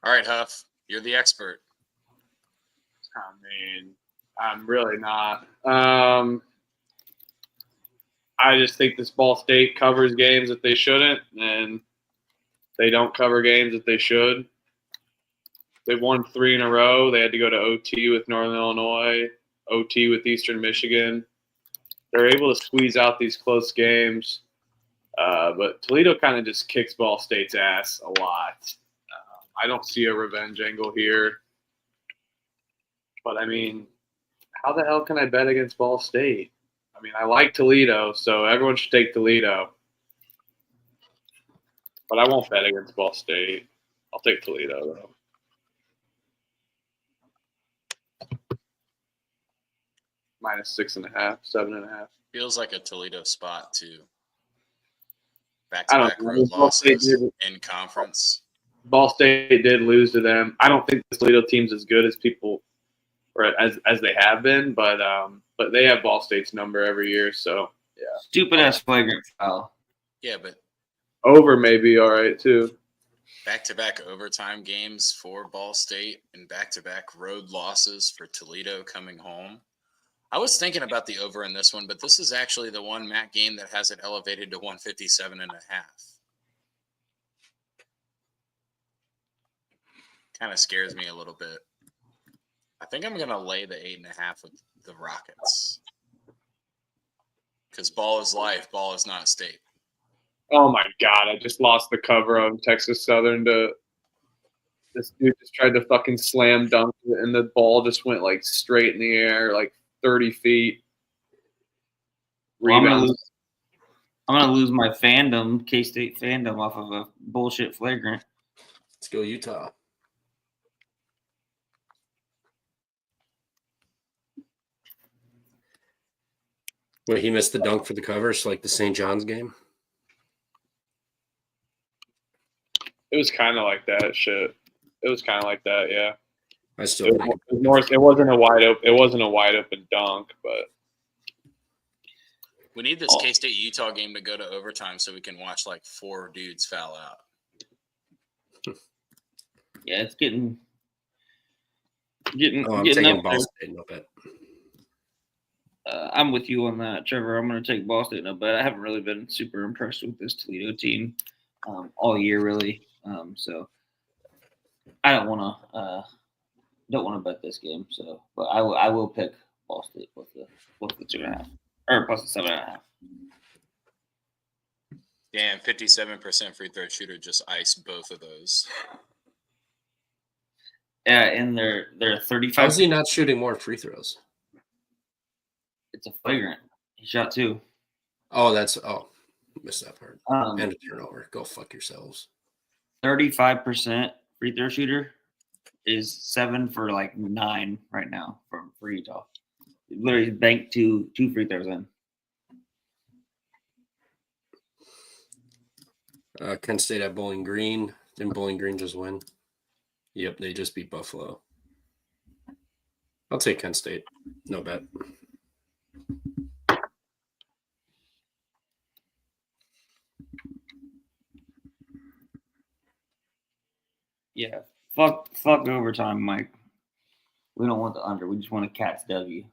All right, Huff, you're the expert. I mean, I'm really not. I just think this Ball State covers games that they shouldn't, and they don't cover games that they should. They've won 3 in a row. They had to go to OT with Northern Illinois, OT with Eastern Michigan. They're able to squeeze out these close games. But Toledo kind of just kicks Ball State's ass a lot. I don't see a revenge angle here. But, I mean, how the hell can I bet against Ball State? I mean, I like Toledo, so everyone should take Toledo. But I won't bet against Ball State. I'll take Toledo, though. -6.5, 7.5. Feels like a Toledo spot, too. I Back-to-back don't know. road Ball State losses in conference. Ball State did lose to them. I don't think the Toledo team's as good as people, or as they have been, but they have Ball State's number every year. So yeah, Stupid ass flagrant foul. Yeah, but over may be all right too. back-to-back overtime games for Ball State and back-to-back road losses for Toledo coming home. I was thinking about the over in this one, but this is actually the one MAC game that has it elevated to 157.5. Kind of scares me a little bit. I think I'm going to lay the 8.5 with the Rockets. Because ball is life, ball is not state. Oh my God! I just lost the cover on Texas Southern to this dude. Just tried to fucking slam dunk it, and the ball just went like straight in the air, like 30 feet. Well, I'm Rebound. gonna lose my fandom, K-State fandom, off of a bullshit flagrant. Let's go Utah. Wait, he missed the dunk for the cover, so like the St. John's game? It was kind of like that shit. It was kind of like that, yeah. I still It think was more. It wasn't a wide open. It wasn't a wide open dunk, but We need this K-State Utah game to go to overtime so we can watch like 4 dudes foul out. Yeah, it's getting. I'm getting taking up Ball there. State, no bet. I'm with you on that, Trevor. I'm going to take Ball State, no bet. I haven't really been super impressed with this Toledo team all year, really. So I don't want to bet this game. So, but I will pick Ball State with the 2.5 or plus the 7.5. Damn, 57% free throw shooter just iced both of those. Yeah, and they're 35. How is he not shooting more free throws? It's a flagrant. He shot 2. Missed that part. Um, And a turnover. Go fuck yourselves. 35% free throw shooter is 7 for like 9 right now for Utah. He literally banked two free throws in. Kent State at Bowling Green. Didn't Bowling Green just win? Yep, they just beat Buffalo. I'll take Kent State. No bet. Yeah. Fuck overtime, Mike. We don't want the under. We just want a Cats W.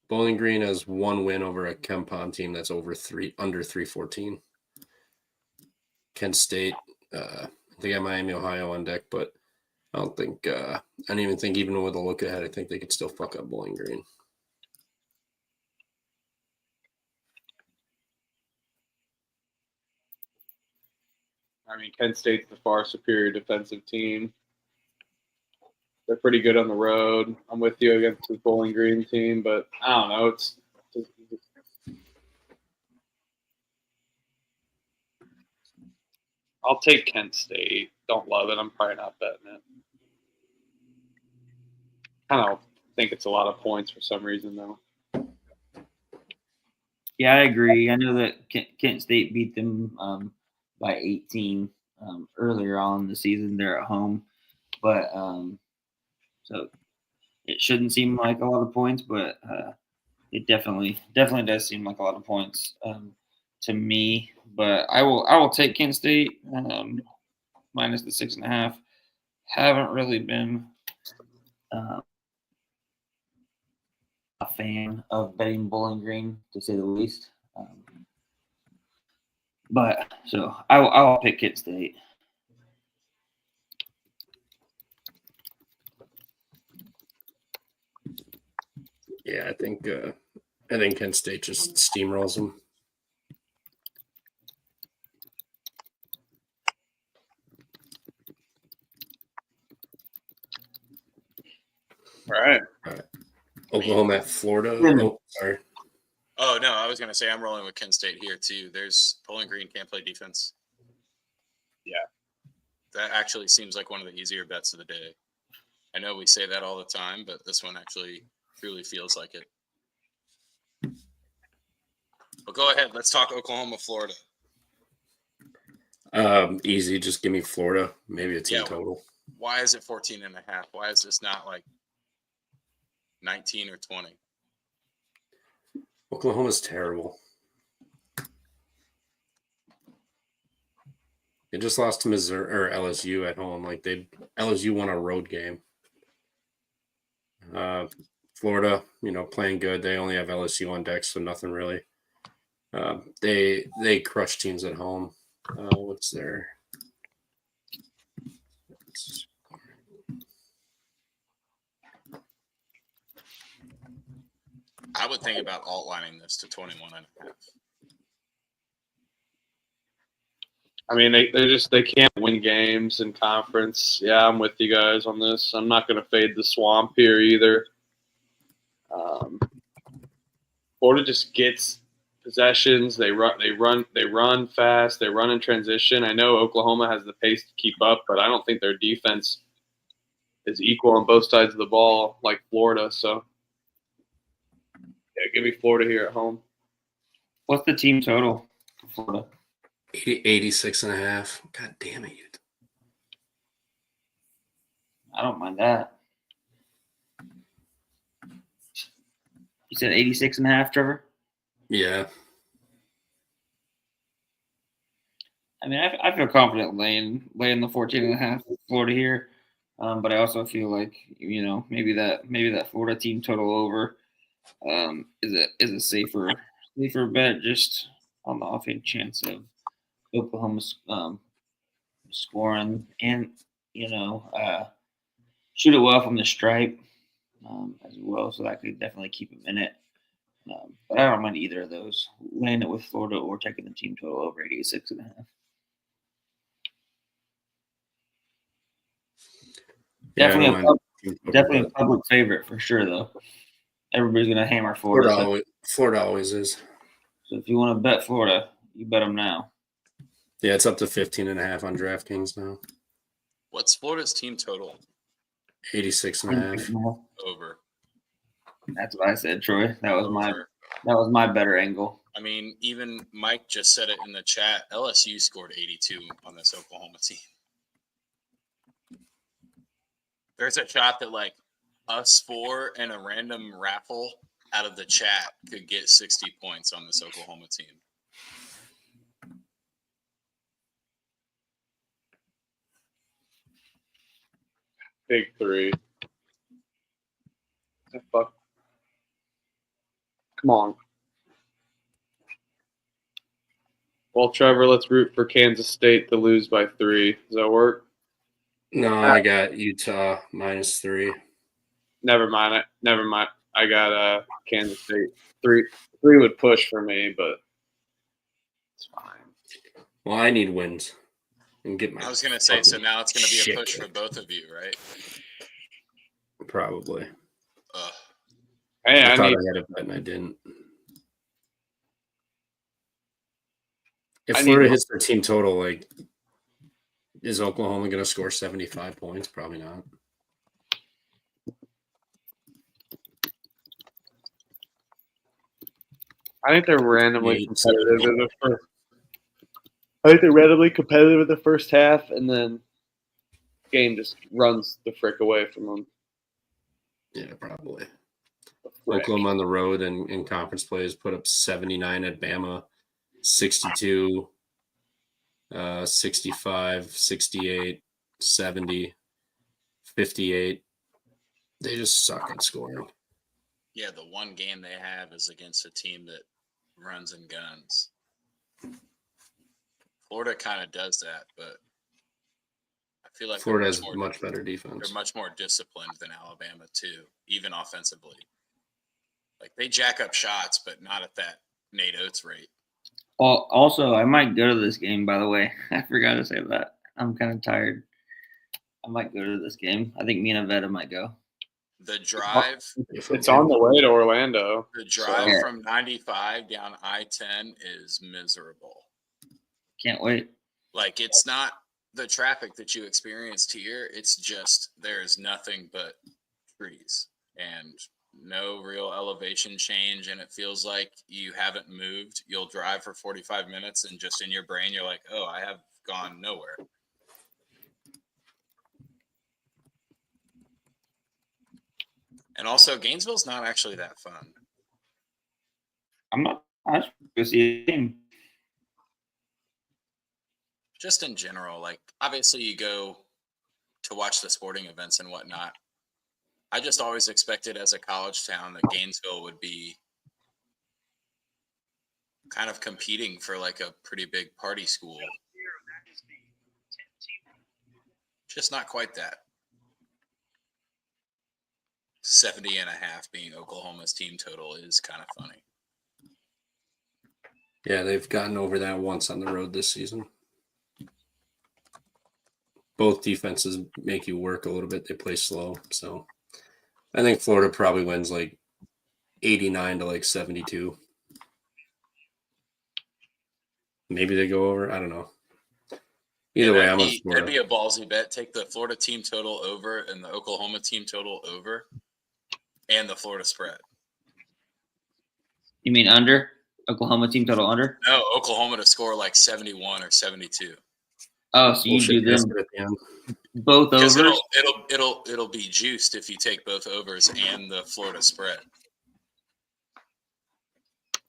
Bowling Green has 1 win over a Kempon team that's under 314. Kent State, they got Miami, Ohio on deck, but I don't even think even with a look ahead, I think they could still fuck up Bowling Green. I mean, Kent State's the far superior defensive team. They're pretty good on the road. I'm with you against the Bowling Green team, but I don't know. I'll take Kent State. Don't love it. I'm probably not betting it. Kind of think it's a lot of points for some reason, though. Yeah, I agree. I know that Kent State beat them by 18 earlier on in the season. They're at home, but so it shouldn't seem like a lot of points, but it definitely does seem like a lot of points to me. But I will take Kent State minus the 6.5. Haven't really been a fan of betting Bowling Green, to say the least. But so I'll pick Kent State. Yeah, I think Kent State just steamrolls them. All right. Oklahoma at Florida. Oh, sorry. Oh, no, I was going to say I'm rolling with Kent State here, too. Bowling Green can't play defense. Yeah. That actually seems like one of the easier bets of the day. I know we say that all the time, but this one actually truly feels like it. But go ahead. Let's talk Oklahoma, Florida. Easy. Just give me Florida. Maybe a team total. Why is it 14.5? Why is this not like 19 or 20? Oklahoma's terrible. They just lost to Missouri or LSU at home. LSU won a road game. Florida, playing good. They only have LSU on deck, so nothing really. They crush teams at home. What's their? I would think about alt-lining this to 21.5. I mean, they can't win games in conference. Yeah, I'm with you guys on this. I'm not going to fade the swamp here either. Florida just gets possessions. They run fast. They run in transition. I know Oklahoma has the pace to keep up, but I don't think their defense is equal on both sides of the ball like Florida. So, yeah, give me Florida here at home. What's the team total for Florida? 86.5. God damn it. I don't mind that. You said 86.5, Trevor? Yeah. I mean, I feel confident laying the 14.5 with Florida here, but I also feel like maybe that Florida team total over is a safer bet just on the offhand chance of Oklahoma scoring and shoot it well from the stripe as well, so that could definitely keep them in it. But I don't mind either of those. Laying it with Florida or taking the team total over 86.5. Definitely a public favorite for sure, though. Everybody's going to hammer Florida. Florida always is. So if you want to bet Florida, you bet them now. Yeah, it's up to 15.5 on DraftKings now. What's Florida's team total? 86.5. Over. That's what I said, Troy. That was my better angle. I mean, even Mike just said it in the chat. LSU scored 82 on this Oklahoma team. There's a shot that like us four and a random raffle out of the chat could get 60 points on this Oklahoma team. Big three. Fuck. Come on. Well, Trevor, let's root for Kansas State to lose by 3. Does that work? No, I got Utah -3. Never mind. I got Kansas State. 3 would push for me, but it's fine. Well, I need wins. And get my I was going to say, so now it's going to be a push for both of you, right? Probably. Hey, I thought I had a bet and I didn't. If Florida hits their team total, like, is Oklahoma going to score 75 points? Probably not. I think they're randomly competitive in the first. I think they're randomly competitive in the first half, and then the game just runs the frick away from them. Yeah, probably. Oklahoma on the road and in conference plays put up 79 at Bama, 62, 65, 68, 70, 58. They just suck at scoring. Yeah, the one game they have is against a team that runs and guns. Florida kind of does that, but I feel like Florida has much better defense. They're much more disciplined than Alabama, too, even offensively. Like, they jack up shots, but not at that Nate Oates rate. Also, I might go to this game, by the way. I forgot to say that. I'm kind of tired. I might go to this game. I think me and Avetta might go. The drive. It's on the way to Orlando. The drive from 95 down I-10 is miserable. Can't wait. Like, it's not the traffic that you experienced here. It's just there's nothing but trees and no real elevation change, and it feels like you haven't moved. You'll drive for 45 minutes, and just in your brain, you're like, oh, I have gone nowhere. And also, Gainesville's not actually that fun. I'm not. I just go see a game. Just in general, like, obviously you go to watch the sporting events and whatnot. I just always expected as a college town that Gainesville would be kind of competing for like a pretty big party school. Just not quite that. 70.5 being Oklahoma's team total is kind of funny. Yeah, they've gotten over that once on the road this season. Both defenses make you work a little bit. They play slow. So I think Florida probably wins like 89 to like 72. Maybe they go over. I don't know. Either way, I'm on Florida. That'd be a ballsy bet. Take the Florida team total over and the Oklahoma team total over and the Florida spread. You mean under? Oklahoma team total under? No, Oklahoma to score like 71 or 72. Oh, so you do them both overs? It'll be juiced if you take both overs and the Florida spread.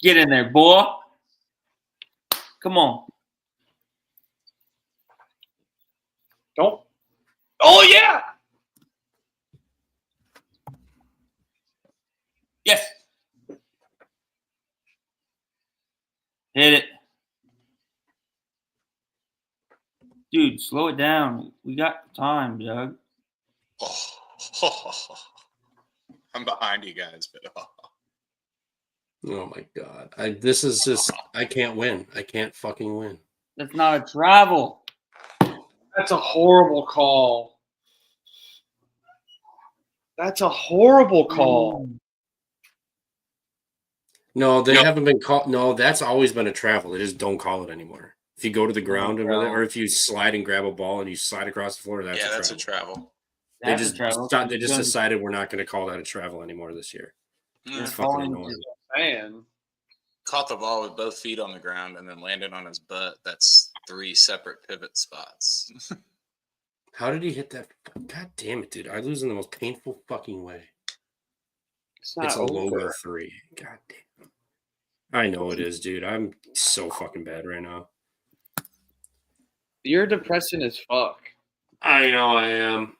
Get in there, boy. Come on. Don't. Oh, yeah. Yes. Hit it. Dude, slow it down. We got time, Doug. Oh. I'm behind you guys, but Oh my god. This is just I can't win. I can't fucking win. That's not a travel. That's a horrible call. That's a horrible call. No, they haven't been called. No, that's always been a travel. They just don't call it anymore. If you go to the ground and or if you slide and grab a ball and you slide across the floor, that's a travel. They just decided we're not going to call that a travel anymore this year. It's fucking annoying. Man. Caught the ball with both feet on the ground and then landed on his butt. That's 3 separate pivot spots. How did he hit that? God damn it, dude. I lose in the most painful fucking way. It's a logo 3. God damn. I know it is, dude. I'm so fucking bad right now. You're depressing as fuck. I know I am.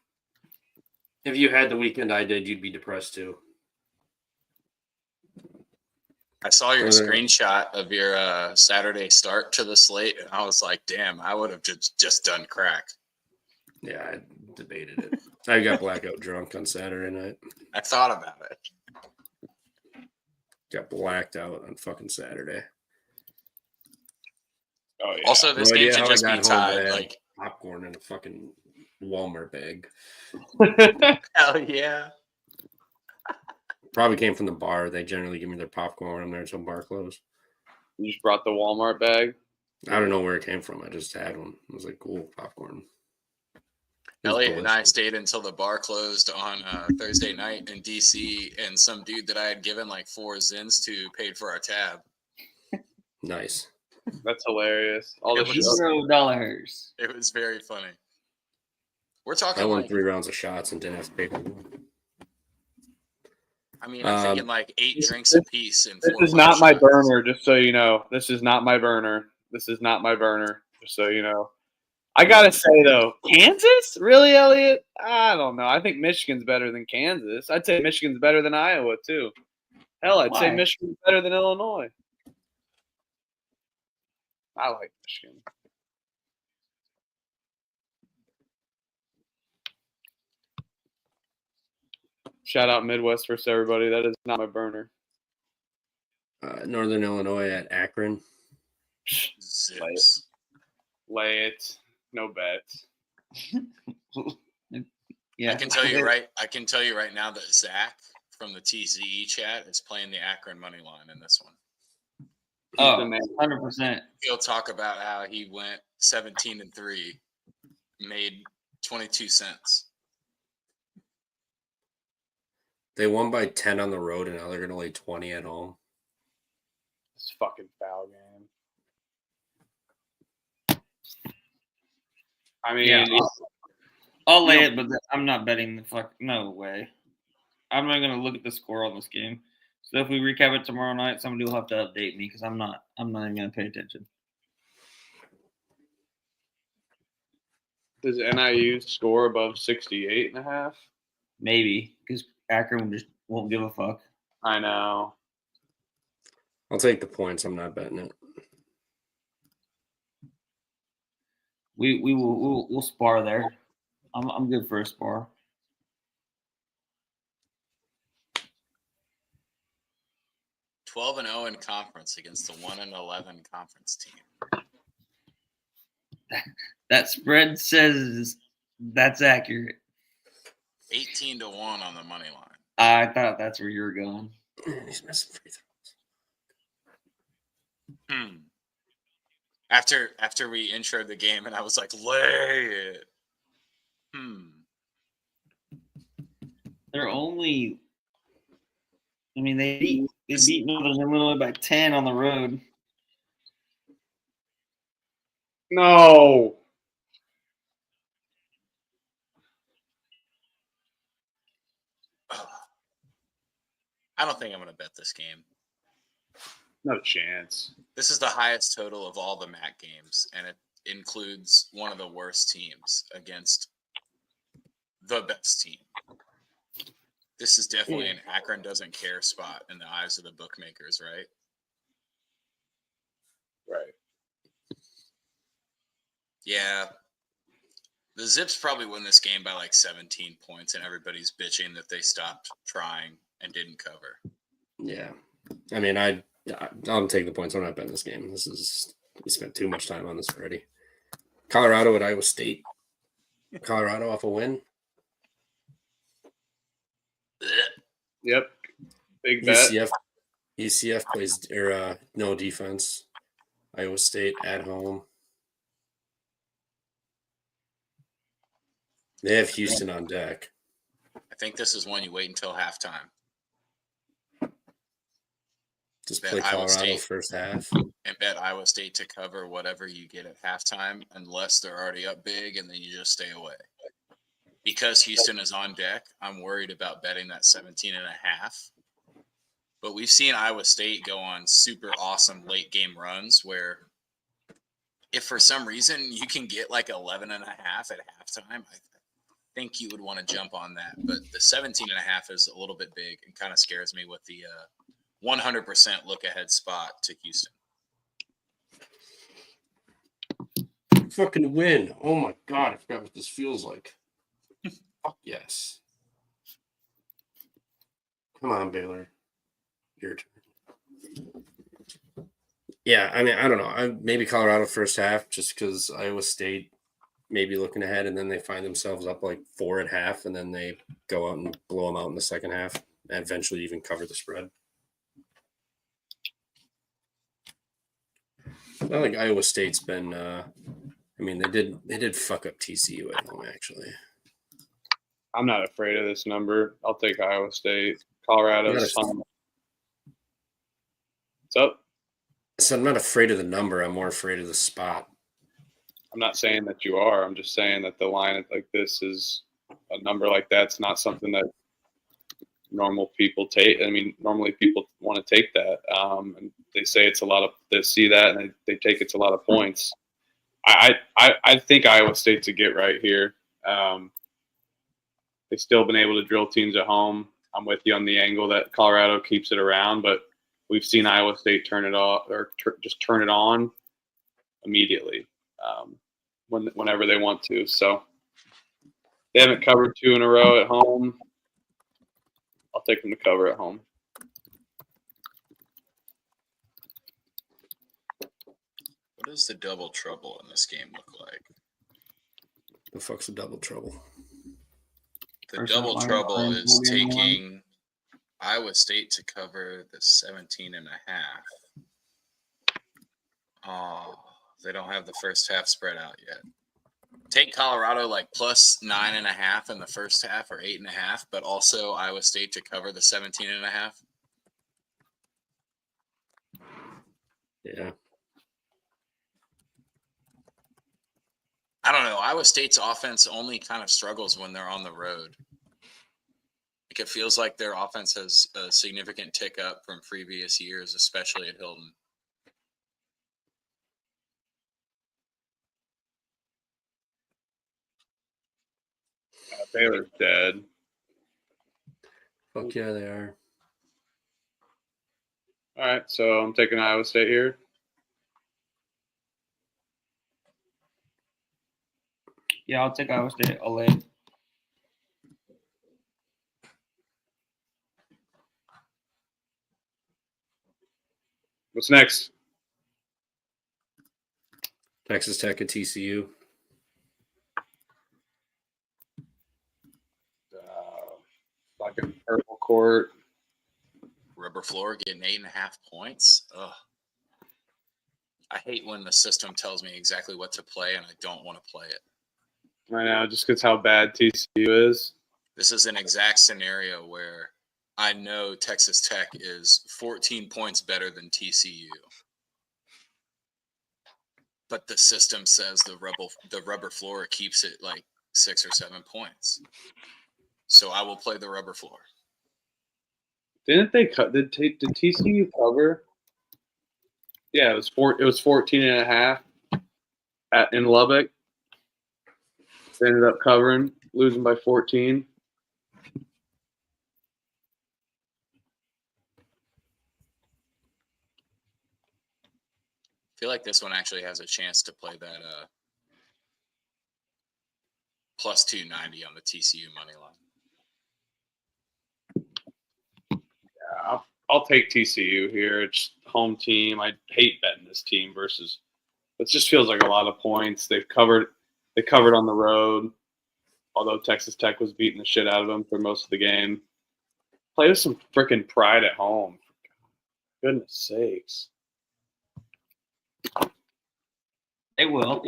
If you had the weekend I did, you'd be depressed too. I saw your screenshot of your Saturday start to the slate, and I was like, damn, I would have just done crack. Yeah, I debated it. I got blackout drunk on Saturday night. I thought about it. Got blacked out on fucking Saturday. Oh yeah. Also, this game should just be tied. Like popcorn in a fucking Walmart bag. Hell yeah. Probably came from the bar. They generally give me their popcorn when I'm there until bar closed. You just brought the Walmart bag? I don't know where it came from. I just had one. I was like, cool, popcorn. Elliot and I stayed until the bar closed on Thursday night in DC, and some dude that I had given like 4 Zins to paid for our tab. Nice. That's hilarious. $0. It was very funny. We're talking I won like 3 rounds of shots and didn't have to pay for them. I mean, I'm thinking like 8 drinks a piece. And this is not my burner, just so you know. This is not my burner. Just so you know. I gotta say though, Kansas? Really, Elliot? I don't know. I think Michigan's better than Kansas. I'd say Michigan's better than Iowa too. Hell, I'd say Michigan's better than Illinois. I like Michigan. Shout out Midwest versus everybody. That is not my burner. Northern Illinois at Akron. Zips. Lay it. No bets. Yeah. I can tell you right now that Zach from the TCE chat is playing the Akron money line in this one. Oh, 100%. He'll talk about how he went 17-3, made 22 cents. They won by 10 on the road, and now they're going to lay 20 at home. It's a fucking foul game. I mean, yeah, I'll lay it, but I'm not betting the fuck. No way. I'm not going to look at the score on this game. So if we recap it tomorrow night, somebody will have to update me because I'm not even going to pay attention. Does NIU score above 68.5? Maybe because Akron just won't give a fuck. I know. I'll take the points. I'm not betting it. We'll spar there. I'm good for a spar. – 12-0 in conference against the 1-11 conference team. That spread says that's accurate. 18-1 on the money line. I thought that's where you were going. He's missing free throws. After we introed the game, and I was like, lay it. They're only. I mean, they beat Northern Illinois by 10 on the road. No. I don't think I'm going to bet this game. No chance. This is the highest total of all the MAC games, and it includes one of the worst teams against the best team. This is definitely an Akron doesn't care spot in the eyes of the bookmakers, right? Right. Yeah. The Zips probably win this game by like 17 points, and everybody's bitching that they stopped trying and didn't cover. Yeah. I mean, I'll take the points. I'm not betting this game. We spent too much time on this already. Colorado at Iowa State. Colorado off a win. Yep. Big bet. UCF plays no defense. Iowa State at home. They have Houston on deck. I think this is one you wait until halftime. Just play Colorado first half. And bet Iowa State to cover whatever you get at halftime unless they're already up big, and then you just stay away. Because Houston is on deck, I'm worried about betting that 17.5. But we've seen Iowa State go on super awesome late game runs where if for some reason you can get like 11.5 at halftime, I think you would want to jump on that. But the 17.5 is a little bit big and kind of scares me with the 100% look ahead spot to Houston. Fucking win. Oh my God. I forgot what this feels like. Fuck yes. Come on, Baylor. Your turn. Yeah, I mean, I don't know. Maybe Colorado first half just because Iowa State maybe looking ahead and then they find themselves up like 4 at half and then they go out and blow them out in the second half and eventually even cover the spread. I think Iowa State's been they did fuck up TCU at home actually. I'm not afraid of this number. I'll take Iowa State. Colorado's fun. What's up? So I'm not afraid of the number. I'm more afraid of the spot. I'm not saying that you are. I'm just saying that the line like this is a number like that's not something that normal people take. I mean, normally people want to take that. And they say it's a lot of, they see that and they take it's a lot of points. I think Iowa State's a get right here. They've still been able to drill teams at home. I'm with you on the angle that Colorado keeps it around, but we've seen Iowa State turn it off or just turn it on immediately whenever they want to. So they haven't covered 2 in a row at home. I'll take them to cover at home. What does the double trouble in this game look like? The fuck's a double trouble? The double trouble is taking Iowa State to cover the 17.5. Oh, they don't have the first half spread out yet. Take Colorado like plus 9.5 in the first half or 8.5, but also Iowa State to cover the 17.5. Yeah. I don't know. Iowa State's offense only kind of struggles when they're on the road. Like it feels like their offense has a significant tick up from previous years, especially at Hilton. Baylor's dead. Fuck yeah, they are. All right, so I'm taking Iowa State here. Yeah, I'll take Iowa State. I'll lay. What's next? Texas Tech at TCU. Like a purple court. Rubber floor getting 8.5 points. Ugh. I hate when the system tells me exactly what to play and I don't want to play it. Right now, just because how bad TCU is. This is an exact scenario where I know Texas Tech is 14 points better than TCU. But the system says the rubber floor keeps it like 6 or 7 points. So I will play the rubber floor. Didn't they cut? Did TCU cover? Yeah, it was 14.5 in Lubbock. They ended up covering, losing by 14. I feel like this one actually has a chance to play that plus 290 on the TCU money line. Yeah, I'll take TCU here. It's home team. I hate betting this team versus. It just feels like a lot of points. They covered on the road, although Texas Tech was beating the shit out of them for most of the game. Play with some freaking pride at home. For goodness sakes. They will.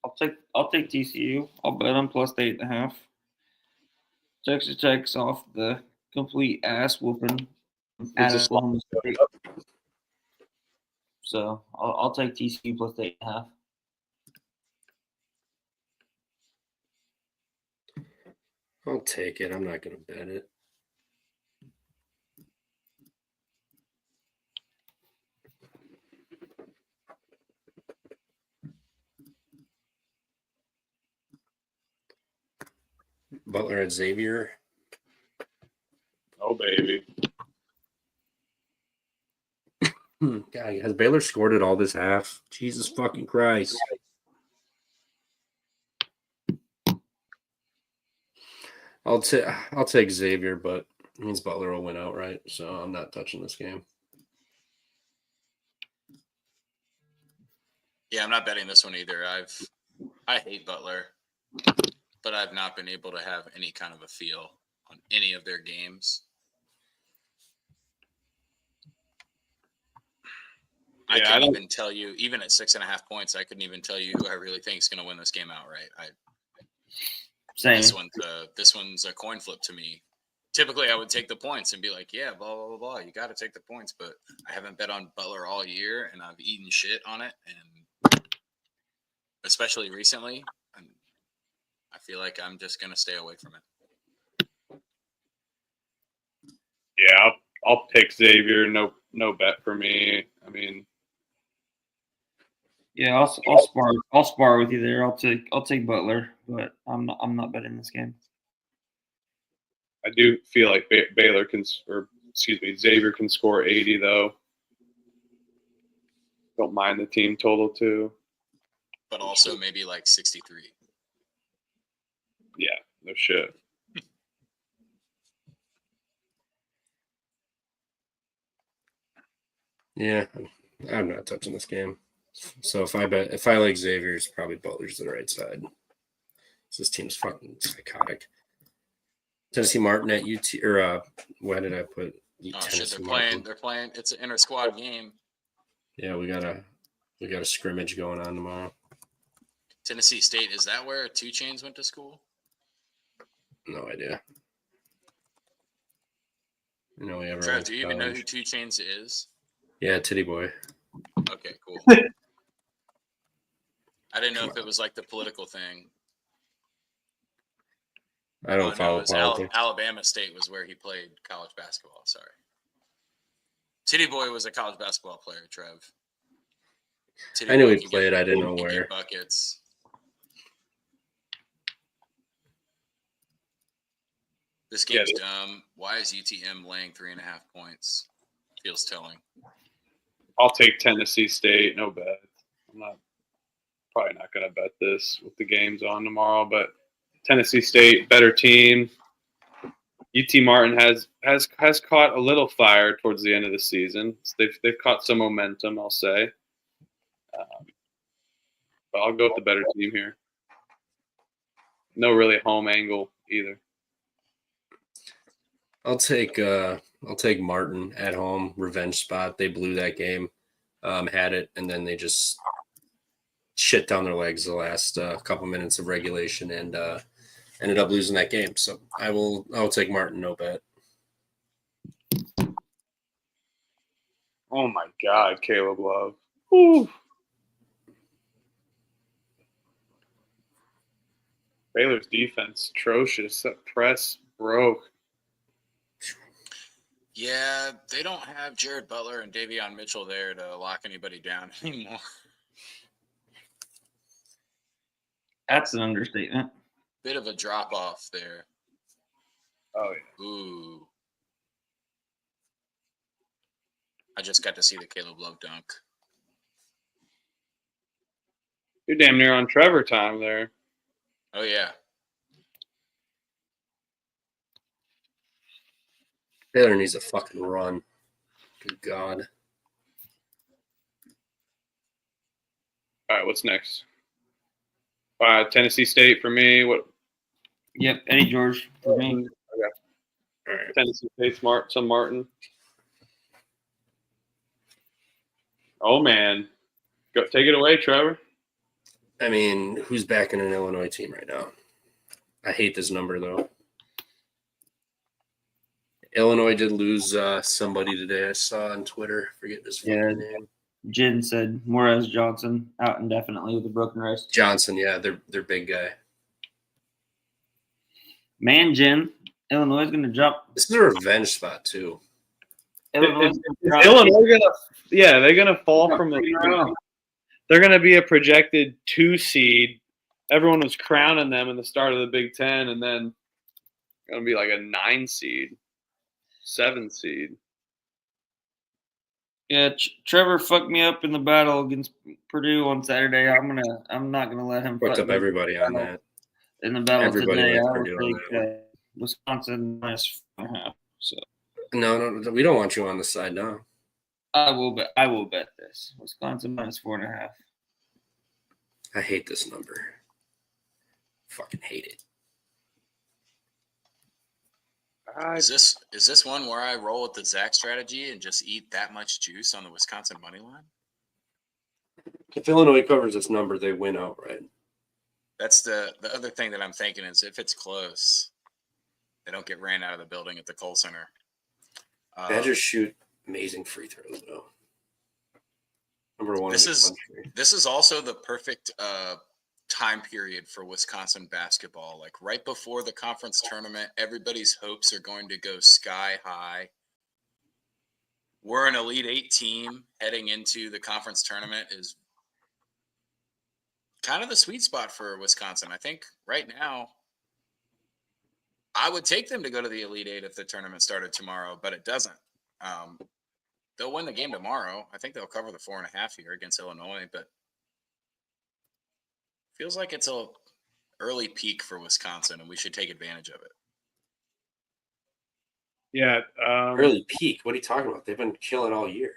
I'll take TCU. I'll bet them plus 8.5. Texas Tech's off the complete ass whooping at just Oklahoma State. So I'll take TCU plus 8.5. I'll take it. I'm not going to bet it. Butler at Xavier. Oh, baby. God, has Baylor scored at all this half? Jesus fucking Christ. I'll take Xavier, but it means Butler will win outright, so I'm not touching this game. Yeah, I'm not betting this one either. I hate Butler, but I've not been able to have any kind of a feel on any of their games. Yeah, I can't even tell you, even at 6.5 points, I couldn't even tell you who I really think is going to win this game outright. Same. This one's a coin flip to me. Typically, I would take the points and be like, yeah, blah, blah, blah, blah. You got to take the points, but I haven't bet on Butler all year, and I've eaten shit on it, and especially recently, and I feel like I'm just going to stay away from it. Yeah, I'll pick Xavier. No bet for me. I mean, Yeah, I'll spar with you there. I'll take Butler, but I'm not betting this game. I do feel like Xavier can score 80 though. Don't mind the team total too. But also maybe like 63. Yeah, no shit. Yeah, I'm not touching this game. So if I like Xavier, it's probably Butler's the right side. This team's fucking psychotic. Tennessee Martin at UT, or why did I put? Oh shit, they're playing. It's an inter squad game. Yeah, we got a scrimmage going on tomorrow. Tennessee State, is that where 2 Chainz went to school? No idea. Trev, do you even know who 2 Chainz is? Yeah, Titty Boy. Okay, cool. I didn't know if it was like the political thing. I don't follow politics. Alabama State was where he played college basketball. Sorry. Titty Boy was a college basketball player, Trev. I knew he played. I didn't know where. Buckets. This game's dumb. Why is UTM laying 3.5 points? Feels telling. I'll take Tennessee State. No bet. I'm probably not going to bet this with the games on tomorrow, but Tennessee State, better team. UT Martin has caught a little fire towards the end of the season. They've caught some momentum, I'll say. But I'll go with the better team here. No really home angle either. I'll take Martin at home, revenge spot. They blew that game, had it, and then they just shit down their legs the last couple minutes of regulation and ended up losing that game. So I'll take Martin, no bet. Oh my God, Caleb Love. Ooh. Baylor's defense atrocious. That press broke. Yeah, they don't have Jared Butler and Davion Mitchell there to lock anybody down anymore. That's an understatement. Bit of a drop off there. Oh yeah. Ooh. I just got to see the Caleb Love dunk. You're damn near on Trevor time there. Oh yeah. Taylor needs a fucking run. Good God. All right, what's next? Tennessee State for me. What? Yep, Eddie George for me. Okay. All right. Tennessee State, some Martin. Oh man, go take it away, Trevor. I mean, who's backing an Illinois team right now? I hate this number though. Illinois did lose somebody today. I saw on Twitter. Forget his fucking name. Jin said Morez Johnson out indefinitely with a broken wrist. Johnson, yeah, their big guy. Man, Jin, Illinois is going to drop. This is a revenge spot too. Illinois They're gonna fall from they're gonna be a projected 2 seed. Everyone was crowning them in the start of the Big Ten, and then gonna be like a 9 seed, 7 seed. Yeah, Trevor fucked me up in the battle against Purdue on Saturday. I'm not gonna let him Fucked fuck up me everybody on that. in the battle Everybody today. likes I Purdue will on take Wisconsin -4.5. So No, we don't want you on the side now. I will bet this Wisconsin -4.5. I hate this number. Fucking hate it. Is this one where I roll with the Zach strategy and just eat that much juice on the Wisconsin money line? If Illinois covers this number, they win outright. That's the other thing that I'm thinking is if it's close, they don't get ran out of the building at the Kohl Center. Badgers shoot amazing free throws though. Number one. This is also the perfect time period for Wisconsin basketball. Like right before the conference tournament, everybody's hopes are going to go sky high. We're an Elite 8 team heading into the conference tournament is kind of the sweet spot for Wisconsin. I think right now I would take them to go to the Elite 8 if the tournament started tomorrow, but it doesn't. They'll win the game tomorrow. I think they'll cover the 4.5 here against Illinois, but feels like it's a early peak for Wisconsin, and we should take advantage of it. Yeah. Early peak. What are you talking about? They've been killing all year.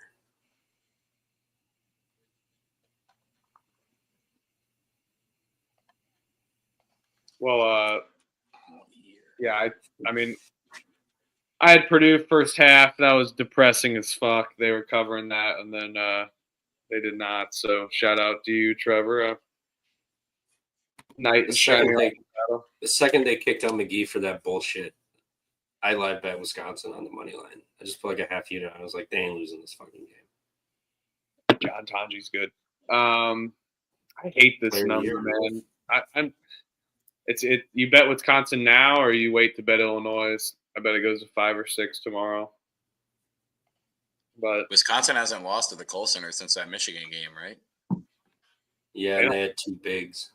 Well, yeah. I mean, I had Purdue first half. That was depressing as fuck. They were covering that, and then they did not. So shout out to you, Trevor. Night and shining. The second they kicked out McGee for that bullshit, I live bet Wisconsin on the money line. I just put like a half unit. I was like, they ain't losing this fucking game. John Tonji's good. I hate this number, man. You bet Wisconsin now, or you wait to bet Illinois. I bet it goes to 5 or 6 tomorrow. But Wisconsin hasn't lost to the Kohl Center since that Michigan game, right? Yeah, and they had 2 bigs.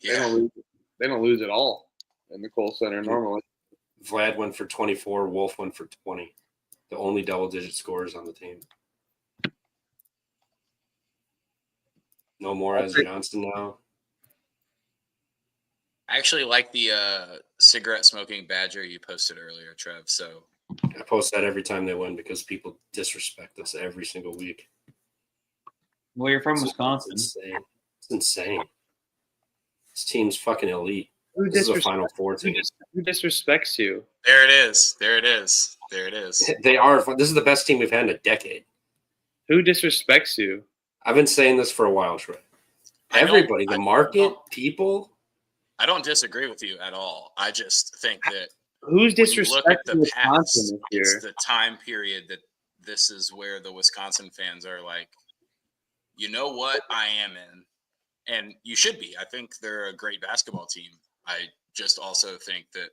Yeah. They don't lose at all in the Kohl Center normally. Vlad went for 24. Wolf went for 20. The only double-digit scorers on the team. No more as Johnson now. I actually like the cigarette smoking badger you posted earlier, Trev. So I post that every time they win because people disrespect us every single week. Well, you're from Wisconsin. It's insane. This team's fucking elite. This is a Final Four team. Who disrespects you? There it is. They are. This is the best team we've had in a decade. Who disrespects you? I've been saying this for a while, Troy. Everybody, the market, people. I don't disagree with you at all. I just think that who's when you look at disrespecting the Wisconsin past, this year? it's the time period that this is where the Wisconsin fans are like, you know what I am in. And you should be. I think they're a great basketball team. I just also think that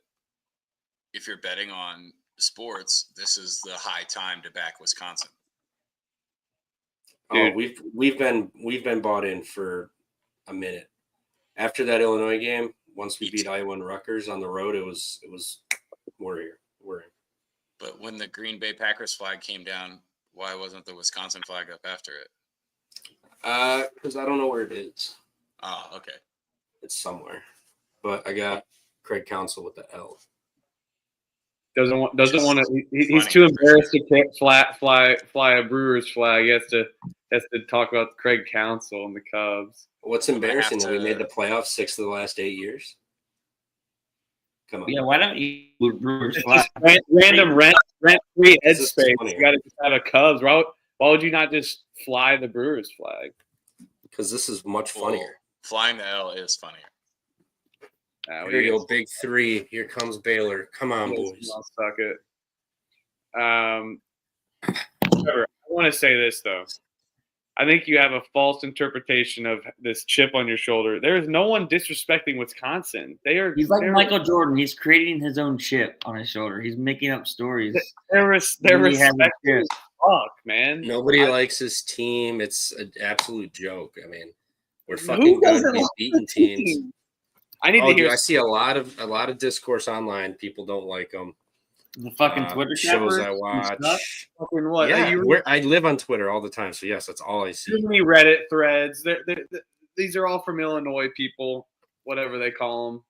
if you're betting on sports, this is the high time to back Wisconsin. Oh, we've been bought in for a minute. After that Illinois game, once we beat Iowa and Rutgers on the road, it was we're here. We're in. But when the Green Bay Packers flag came down, why wasn't the Wisconsin flag up after it? Because I don't know where it is. Oh, okay. It's somewhere. But I got Craig Counsell with the L. Doesn't want to. He's funny. too embarrassed to fly a Brewers flag. He has to talk about Craig Counsell and the Cubs. What's embarrassing that we made the playoffs 6 of the last 8 years? Come on. Yeah, why don't you Brewers Just random rent-free head This is space. funny. You got to just have a Cubs. Why would you not just fly the Brewers flag? Because this is much funnier. Flying the L is funnier. Here you go, big 3. Here comes Baylor. Come on, boys. I'll suck it. Trevor, I want to say this though. I think you have a false interpretation of this chip on your shoulder. There is no one disrespecting Wisconsin. He's like Michael Jordan. He's creating his own chip on his shoulder. He's making up stories. They're respecting as fuck, man. Nobody likes his team. It's an absolute joke. I mean, we're fucking good. We've beaten teams. I need to hear. I see a lot of discourse online. People don't like them. The fucking Twitter shows I watch. Fucking what? Yeah, I live on Twitter all the time, so yes, that's all I see. Too many Reddit threads. These are all from Illinois people, whatever they call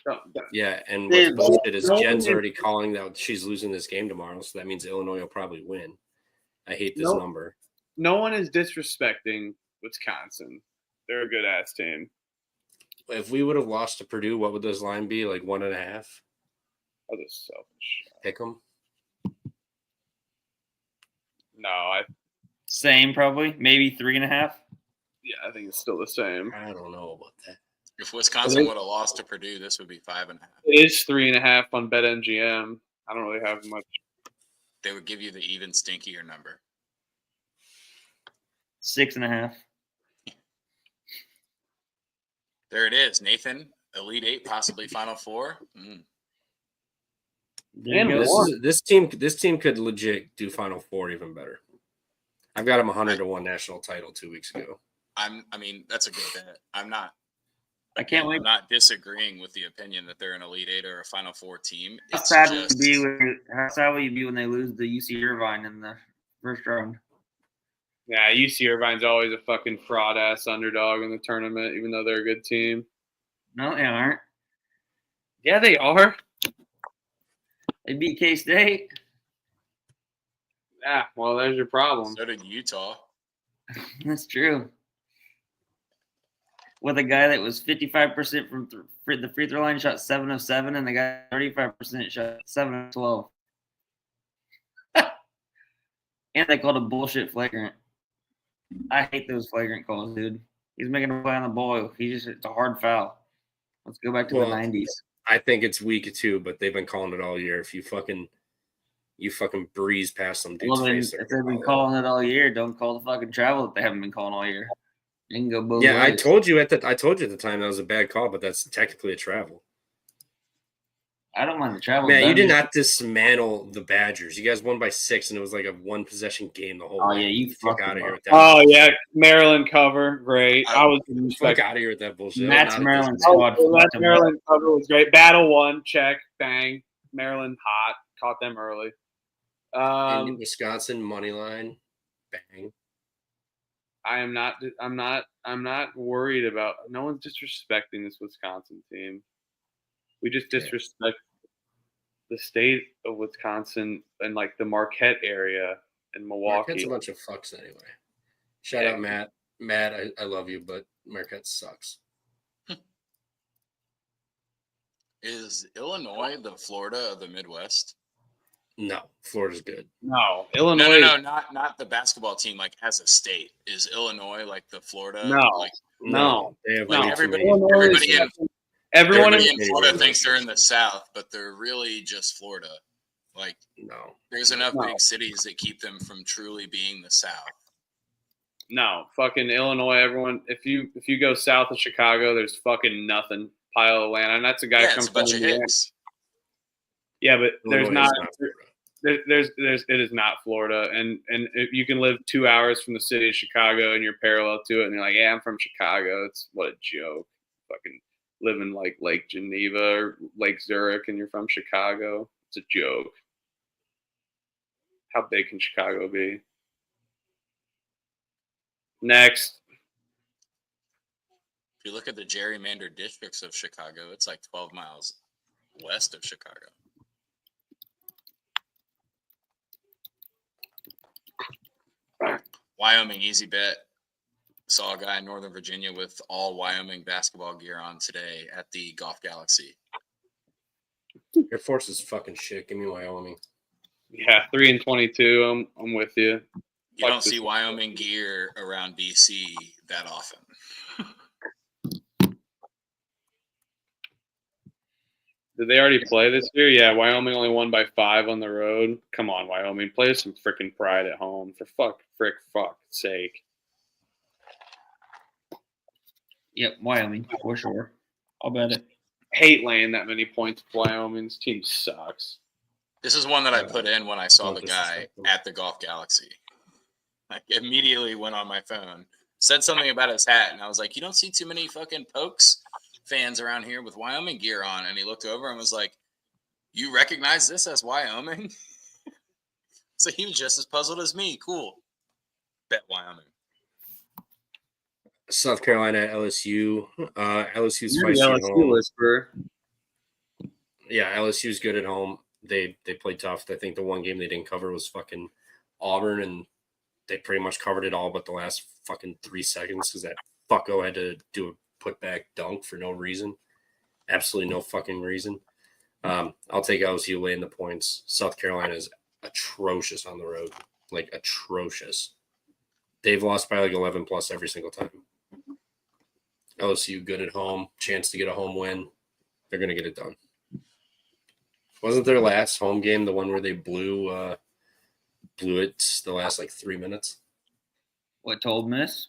them. Yeah, and what's bullshit is Jen's already calling that she's losing this game tomorrow, so that means Illinois will probably win. I hate this number. No one is disrespecting Wisconsin. They're a good ass team. If we would have lost to Purdue, what would this line be? Like 1.5? Oh, this is selfish. Pick them. No, same probably, maybe 3.5. Yeah, I think it's still the same. I don't know about that. If Wisconsin would have lost to Purdue, this would be 5.5. It is 3.5 on BetMGM. I don't really have much. They would give you the even stinkier number. 6.5. There it is, Nathan. Elite 8, possibly Final 4. This team could legit do Final 4 even better. I've got them 100-1 national title 2 weeks ago. I mean, that's a good bet. I can't wait. I'm not disagreeing with the opinion that they're an Elite 8 or a Final 4 team. How sad will you be when they lose the UC Irvine in the first round? Yeah, UC Irvine's always a fucking fraud ass underdog in the tournament, even though they're a good team. No, they aren't. Yeah, they are. They beat K-State. Yeah, well, there's your problem. So did Utah. That's true. With a guy that was 55% from the free throw line, shot 7 of 7, and the guy 35% shot 7 of 12. And they called a bullshit flagrant. I hate those flagrant calls, dude. He's making a play on the ball. It's a hard foul. Let's go back to the 90s. I think it's week 2, but they've been calling it all year. If you fucking breeze past them, dude's face. If they've been calling it all year, don't call the fucking travel that they haven't been calling all year. You can go both ways. I told you at the time that was a bad call, but that's technically a travel. I don't mind the travel. Man, you did not dismantle the Badgers. You guys won by 6, and it was like a 1-possession game the whole Oh, way. yeah, you fuck out of here with that. Oh, yeah, Maryland cover. Great. I was fuck out of here with that bullshit. That's Maryland squad. That Maryland cover was great. Battle 1, check, bang. Maryland hot. Caught them early. Wisconsin money line, bang. I'm not worried about. No one's disrespecting this Wisconsin team. We just disrespect the state of Wisconsin and like the Marquette area and Milwaukee. Marquette's a bunch of fucks anyway. Shout out Matt. Matt, I love you, but Marquette sucks. Is Illinois the Florida of the Midwest? No, Florida's good. No, Illinois. No, not the basketball team. Like as a state, is Illinois like the Florida? No, no. They have Everybody in Florida thinks they're in the South, but they're really just Florida. Like, no, there's enough big cities that keep them from truly being the South. No, fucking Illinois. Everyone, if you go south of Chicago, there's fucking nothing. Pile of land, and that's a guy it's a bunch of hicks. Yeah, but there's Illinois not. It is not Florida, and if you can live 2 hours from the city of Chicago and you're parallel to it, and you're like, yeah, I'm from Chicago. It's what a joke. Fucking living like Lake Geneva or Lake Zurich, and you're from Chicago. It's a joke. How big can Chicago be? Next. If you look at the gerrymandered districts of Chicago, it's like 12 miles west of Chicago. Wyoming, easy bet. Saw a guy in Northern Virginia with all Wyoming basketball gear on today at the Golf Galaxy. Air Force is fucking shit. Give me Wyoming. Yeah, 3-22. I'm with you. You don't see Wyoming gear around BC that often. Did they already play this year? Yeah, Wyoming only won by 5 on the road. Come on, Wyoming. Play some freaking pride at home. For fuck's sake. Yep, Wyoming for sure. I'll bet it. Hate laying that many points with Wyoming's team sucks. This is one that I put in when I saw the guy at the Golf Galaxy. I immediately went on my phone, said something about his hat, and I was like, you don't see too many fucking Pokes fans around here with Wyoming gear on. And he looked over and was like, you recognize this as Wyoming? So he was just as puzzled as me. Cool. Bet Wyoming. South Carolina, LSU. LSU's You're the feisty at LSU home. whisperer. Yeah, LSU's good at home. They play tough. I think the one game they didn't cover was fucking Auburn, and they pretty much covered it all but the last fucking 3 seconds because that fucko had to do a putback dunk for no reason. Absolutely no fucking reason. I'll take LSU laying the points. South Carolina is atrocious on the road. Like, atrocious. They've lost by like 11 plus every single time. LSU good at home. Chance to get a home win. They're going to get it done. Wasn't their last home game the one where they blew it the last like 3 minutes? What, to Ole Miss?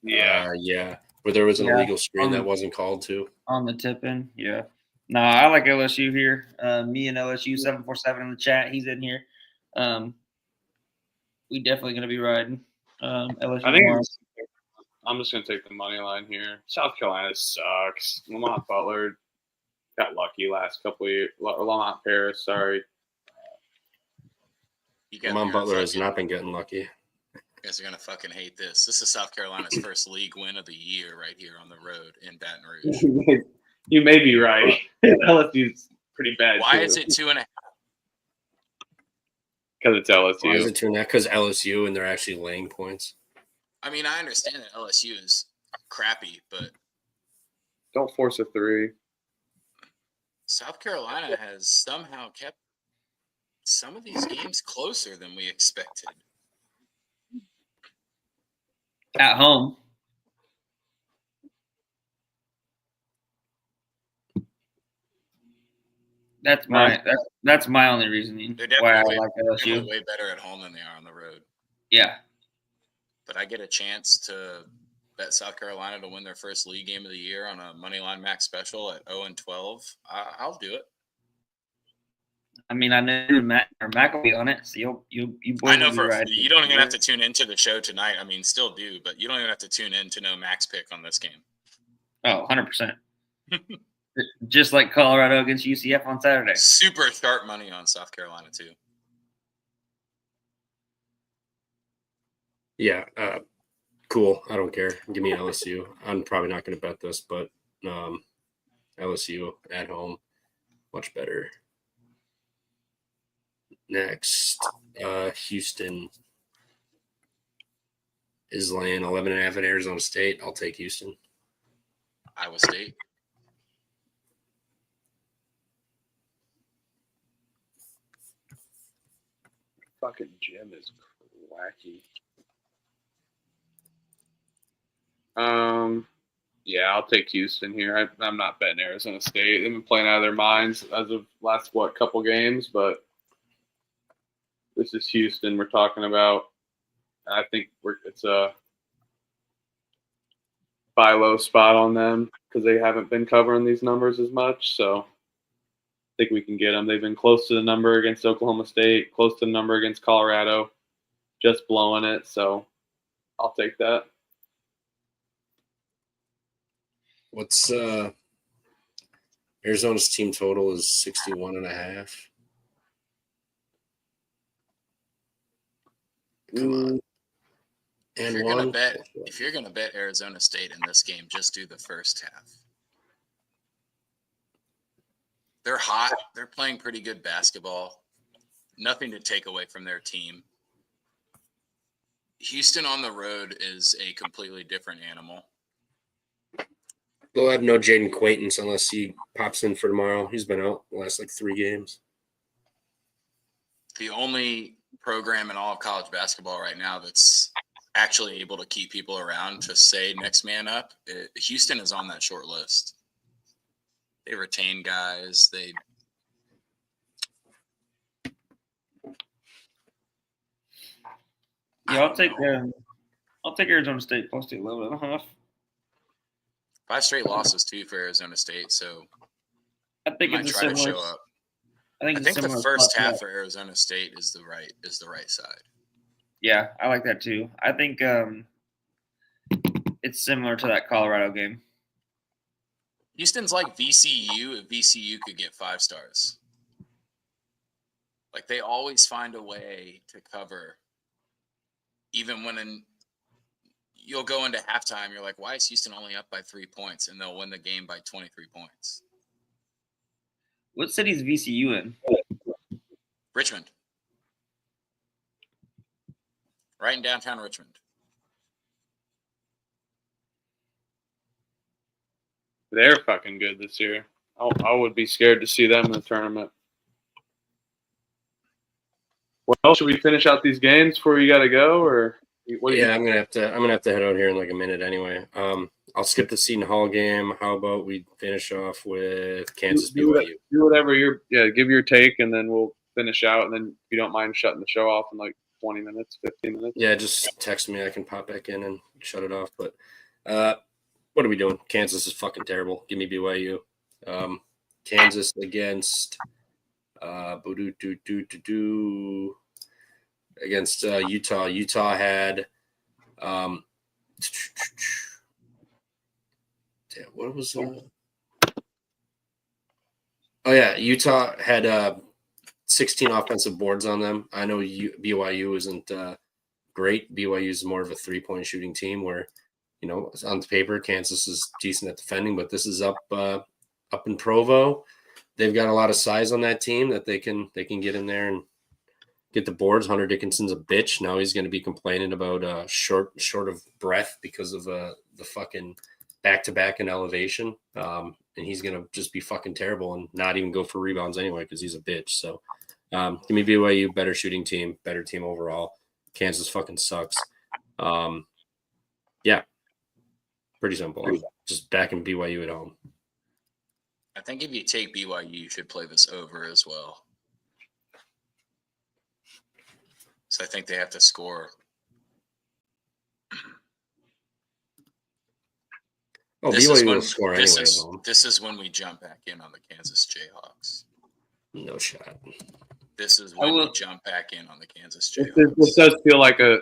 Yeah. Yeah. Where there was an illegal screen that wasn't called to. On the tip-in, yeah. No, I like LSU here. Me and LSU 747 in the chat. He's in here. We definitely going to be riding LSU. I think I'm just going to take the money line here. South Carolina sucks. Lamont Butler got lucky last couple of years. Lamont Paris, sorry. Lamont Butler has not been getting lucky. You guys are going to fucking hate this. This is South Carolina's first league win of the year right here on the road in Baton Rouge. You may be right. LSU's pretty bad. Why is it 2.5? Because it's LSU. Why is it 2.5? Because LSU and they're actually laying points. I mean, I understand that LSU is crappy, but don't force a 3. South Carolina has somehow kept some of these games closer than we expected. At home. That's my only reasoning why I like LSU. Way better at home than they are on the road. Yeah. But I get a chance to bet South Carolina to win their first league game of the year on a moneyline max special at 0-12. I'll do it. I mean, I knew Mac will be on it, so you boys. I know you don't even have to tune into the show tonight. I mean, still do, but you don't even have to tune in to know Mac's pick on this game. Oh, 100%. Just like Colorado against UCF on Saturday. Super sharp money on South Carolina too. Yeah, cool. I don't care. Give me LSU. I'm probably not going to bet this, but LSU at home, much better. Next, Houston is laying 11.5 at Arizona State. I'll take Houston. Iowa State. Fucking Jim is wacky. Yeah, I'll take Houston here. I'm not betting Arizona State. They've been playing out of their minds as of last couple games, but this is Houston we're talking about. I think it's a buy low spot on them because they haven't been covering these numbers as much. So I think we can get them. They've been close to the number against Oklahoma State, close to the number against Colorado, just blowing it. So I'll take that. What's Arizona's team total is 61.5. Come on. And if you're gonna bet Arizona State in this game, just do the first half. They're hot. They're playing pretty good basketball. Nothing to take away from their team. Houston on the road is a completely different animal. They'll have no Jaden Quaintance unless he pops in for tomorrow. He's been out the last 3 games. The only program in all of college basketball right now that's actually able to keep people around to say next man up, Houston is on that short list. They retain guys. I'll take Arizona State plus the 11.5. 5 straight losses too for Arizona State, so I think might it's try a to similar. show up. I think the first half for Arizona State is the right side. Yeah, I like that too. I think it's similar to that Colorado game. Houston's like VCU if VCU could get 5 stars. Like they always find a way to cover. Even when you'll go into halftime, you're like, why is Houston only up by 3 points? And they'll win the game by 23 points. What city's VCU in? Richmond. Right in downtown Richmond. They're fucking good this year. I would be scared to see them in the tournament. Well, should we finish out these games before you got to go, or what? Yeah, I'm gonna have to head out here in like a minute anyway. I'll skip the Seton Hall game. How about we finish off with Kansas BYU? Do whatever give your take, and then we'll finish out. And then if you don't mind shutting the show off in like 20 minutes, 15 minutes. Yeah, just text me. I can pop back in and shut it off. But what are we doing? Kansas is fucking terrible. Give me BYU. Kansas against against Utah. Utah had what was Utah had 16 offensive boards on them. I know BYU isn't great. BYU is more of a 3-point shooting team where, on the paper, Kansas is decent at defending, but this is up in Provo. They've got a lot of size on that team that they can get in there and get the boards. Hunter Dickinson's a bitch. Now he's going to be complaining about short of breath because of the fucking back-to-back in elevation. And he's going to just be fucking terrible and not even go for rebounds anyway because he's a bitch. So give me BYU, better shooting team, better team overall. Kansas fucking sucks. Yeah, pretty simple. I'm just backing BYU at home. I think if you take BYU, you should play this over as well. So I think they have to score. Oh, BYU will score anyway. This is when we jump back in on the Kansas Jayhawks. No shot. This is when we jump back in on the Kansas Jayhawks. This does feel like a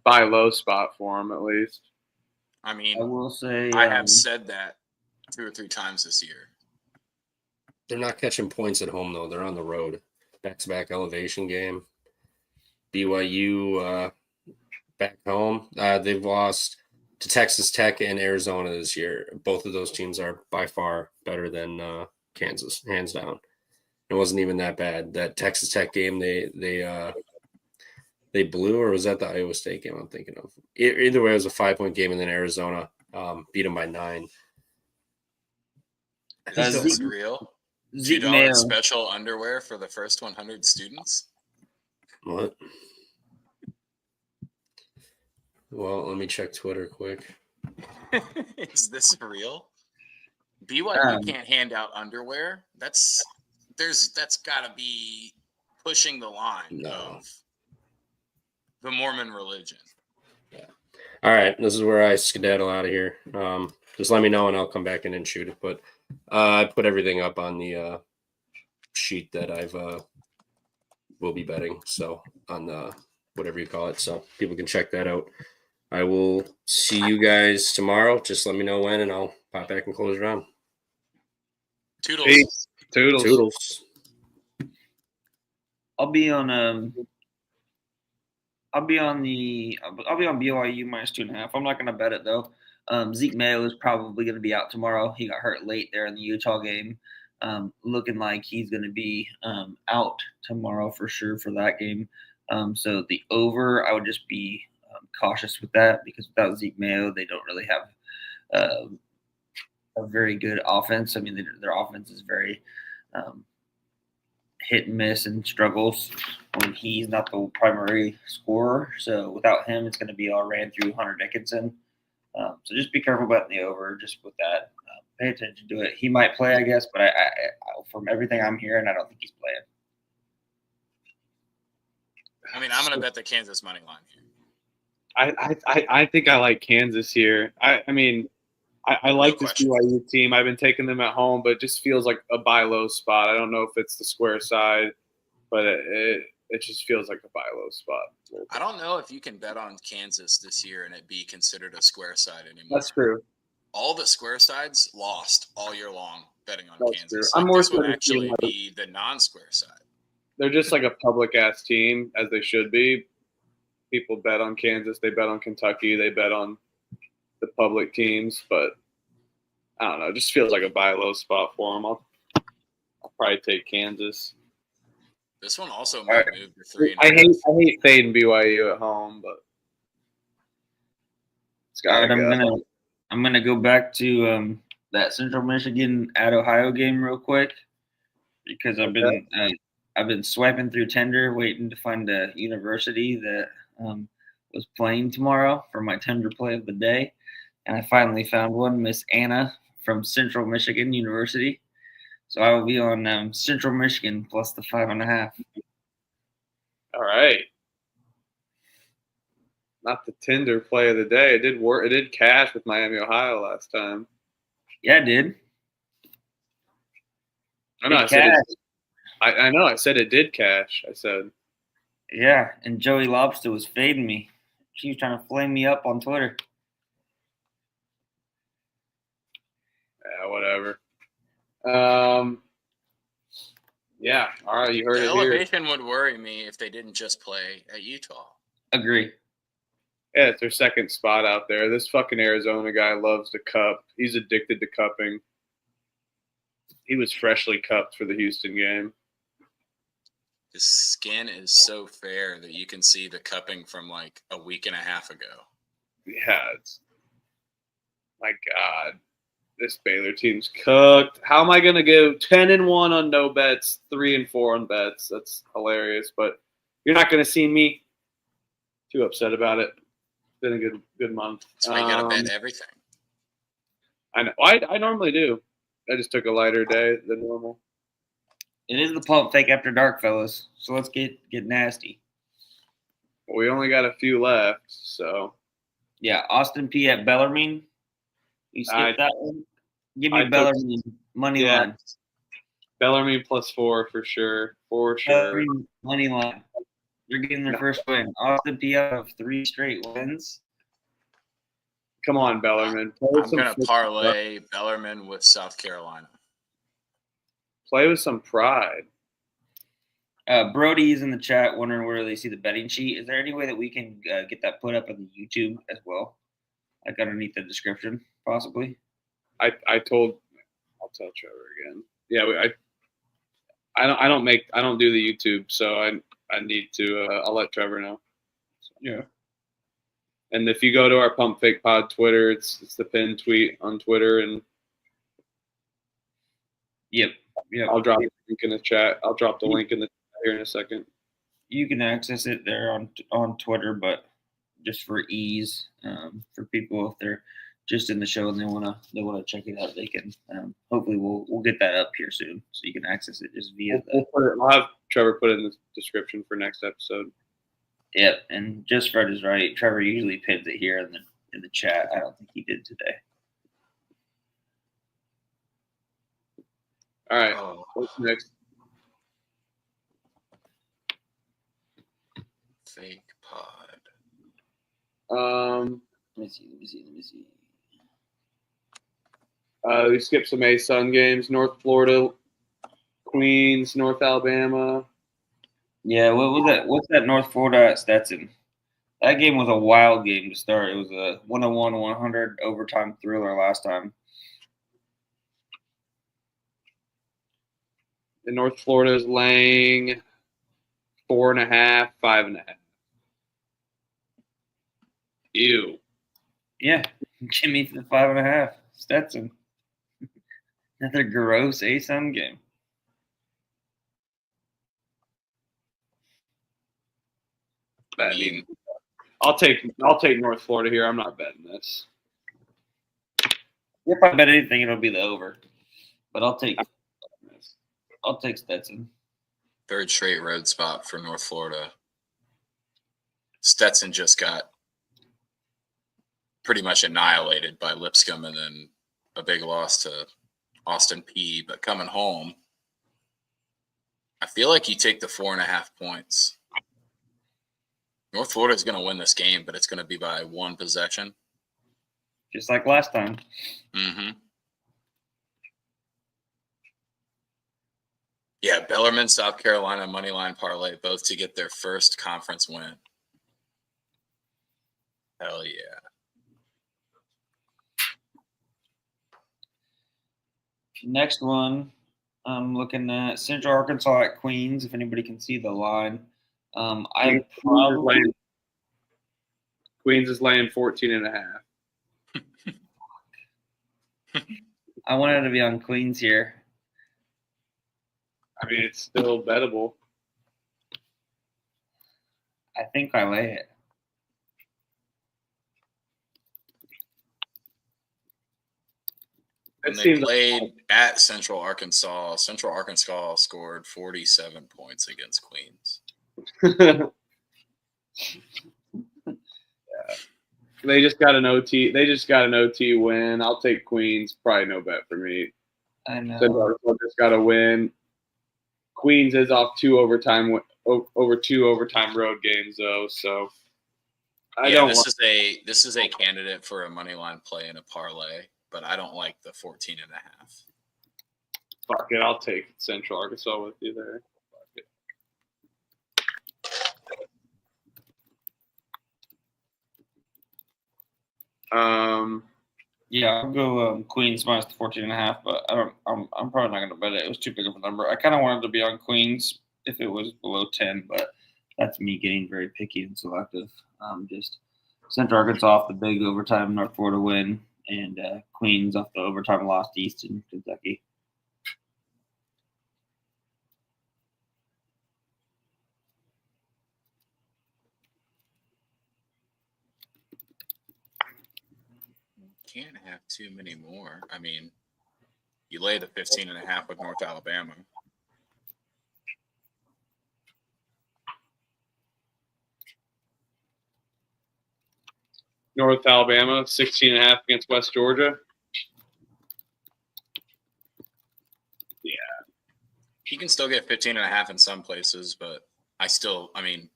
buy low spot for them, at least. I mean, I will say I have said that 2 or 3 times this year. They're not catching points at home, though. They're on the road. Back-to-back elevation game. BYU back home. They've lost to Texas Tech and Arizona this year. Both of those teams are by far better than Kansas, hands down. It wasn't even that bad. That Texas Tech game, they blew, or was that the Iowa State game I'm thinking of? Either way, it was a 5-point game, and then Arizona beat them by 9. Is this real? $2 special underwear for the first 100 students? What? Well, let me check Twitter quick. Is this real? BYU can't hand out underwear. That's got to be pushing the line of the Mormon religion. Yeah. All right, this is where I skedaddle out of here. Just let me know and I'll come back in and shoot it. But I put everything up on the sheet that I've will be betting. So on the whatever you call it, so people can check that out. I will see you guys tomorrow. Just let me know when, and I'll pop back and close around. Toodles. Peace. Toodles. I'll be on BYU minus 2.5. I'm not gonna bet it though. Zeke Mayo is probably gonna be out tomorrow. He got hurt late there in the Utah game. Looking like he's gonna be out tomorrow for sure for that game. So the over, I would just be cautious with that because without Zeke Mayo, they don't really have a very good offense. I mean, their offense is very hit and miss and struggles when he's not the primary scorer. So without him, it's going to be all ran through Hunter Dickinson. So just be careful about the over just with that. Pay attention to it. He might play, I guess, but I from everything I'm hearing, I don't think he's playing. I mean, I'm going to bet the Kansas money line here. I think I like Kansas here. I like this BYU team. I've been taking them at home, but it just feels like a buy low spot. I don't know if it's the square side, but it just feels like a buy low spot. I don't know if you can bet on Kansas this year and it be considered a square side anymore. That's true. All the square sides lost all year long betting on That's Kansas. True. I'm like more this would actually like, be the non-square side. They're just like a public ass team, as they should be. People bet on Kansas. They bet on Kentucky. They bet on the public teams, but I don't know. It just feels like a buy low spot for them. I'll probably take Kansas. This one also might move to 3. I hate fading BYU at home, but it's got to go. I'm gonna go back to that Central Michigan at Ohio game real quick because I've been swiping through Tinder waiting to find a university that was playing tomorrow for my Tinder play of the day, and I finally found one, Miss Anna from Central Michigan University. So I will be on Central Michigan plus the 5.5. All right. Not the Tinder play of the day. It did work. It did cash with Miami, Ohio last time. Yeah, it did. I know. I know. I said it did cash. I said. Yeah, and Joey Lobster was fading me. She was trying to flame me up on Twitter. Yeah, whatever. Yeah. All right, you heard the it elevation would worry me if they didn't just play at Utah. Agree. Yeah, it's their second spot out there. This fucking Arizona guy loves to cup. He's addicted to cupping. He was freshly cupped for the Houston game. His skin is so fair that you can see the cupping from like a week and a half ago. Yeah, my God. This Baylor team's cooked. How am I going to go 10-1 on no bets, 3-4 on bets? That's hilarious, but you're not going to see me too upset about it. Been a good month. So you got to bet everything. I know. I normally do. I just took a lighter day than normal. It is the pump fake after dark, fellas. So let's get nasty. Well, we only got a few left, so. Yeah, Austin P at Bellarmine. You skip that one? Give me Bellarmine money line. Bellarmine +4 for sure. For sure. Bellarmine money line. They're getting their first win. Austin P out of 3 straight wins. Come on, Bellarmine. I'm going to parlay Bellarmine with South Carolina. Play with some pride. Brody is in the chat wondering where they see the betting sheet. Is there any way that we can get that put up on the YouTube as well? Like underneath the description, possibly? I'll tell Trevor again. Yeah, I don't do the YouTube, so I need to. I'll let Trevor know. So. Yeah. And if you go to our Pump Fake Pod Twitter, it's the pinned tweet on Twitter, and yep. I'll drop the link in the chat. I'll drop the link in the chat here in a second. You can access it there on Twitter, but just for ease, for people if they're just in the show and they wanna check it out, they can. Hopefully, we'll get that up here soon, so you can access it just via. I'll have Trevor put it in the description for next episode. Yep, and just Fred is right. Trevor usually pins it here in the chat. I don't think he did today. All right, what's next? Fake pod. Let me see. We skipped some A-Sun games. North Florida, Queens, North Alabama. Yeah, what was that? What's that North Florida at Stetson? That game was a wild game to start. It was a 101-100 overtime thriller last time. And North Florida is laying 4.5, 5.5. Ew. Yeah, give me the 5.5. Stetson. Another gross ASUN game. I mean, I'll take North Florida here. I'm not betting this. If I bet anything, it'll be the over. But I'll take Stetson. Third straight road spot for North Florida. Stetson just got pretty much annihilated by Lipscomb and then a big loss to Austin Peay. But coming home, I feel like you take the 4.5 points. North Florida is going to win this game, but it's going to be by one possession. Just like last time. Mm-hmm. Yeah, Bellarmine, South Carolina, moneyline parlay, both to get their first conference win. Hell yeah. Next one, I'm looking at Central Arkansas at Queens, if anybody can see the line. Queens is laying 14.5. I wanted to be on Queens here. I mean, it's still bettable. I think I lay it. When they played at Central Arkansas scored 47 points against Queens. Yeah. They just got an OT. They just got an OT win. I'll take Queens. Probably no bet for me. I know. Central Arkansas just got a win. Queens is off over 2 overtime road games though, so this is a candidate for a money line play in a parlay, but I don't like the 14.5. Fuck it, I'll take Central Arkansas with you there. Yeah, I'll go Queens minus the 14.5, but I'm probably not going to bet it. It was too big of a number. I kind of wanted to be on Queens if it was below 10, but that's me getting very picky and selective. Just Central Arkansas off the big overtime North Florida win, and Queens off the overtime loss to Eastern Kentucky. Can't have too many more. I mean, you lay the 15.5 with North Alabama. North Alabama 16.5 against West Georgia. Yeah, You can still get 15.5 in some places, but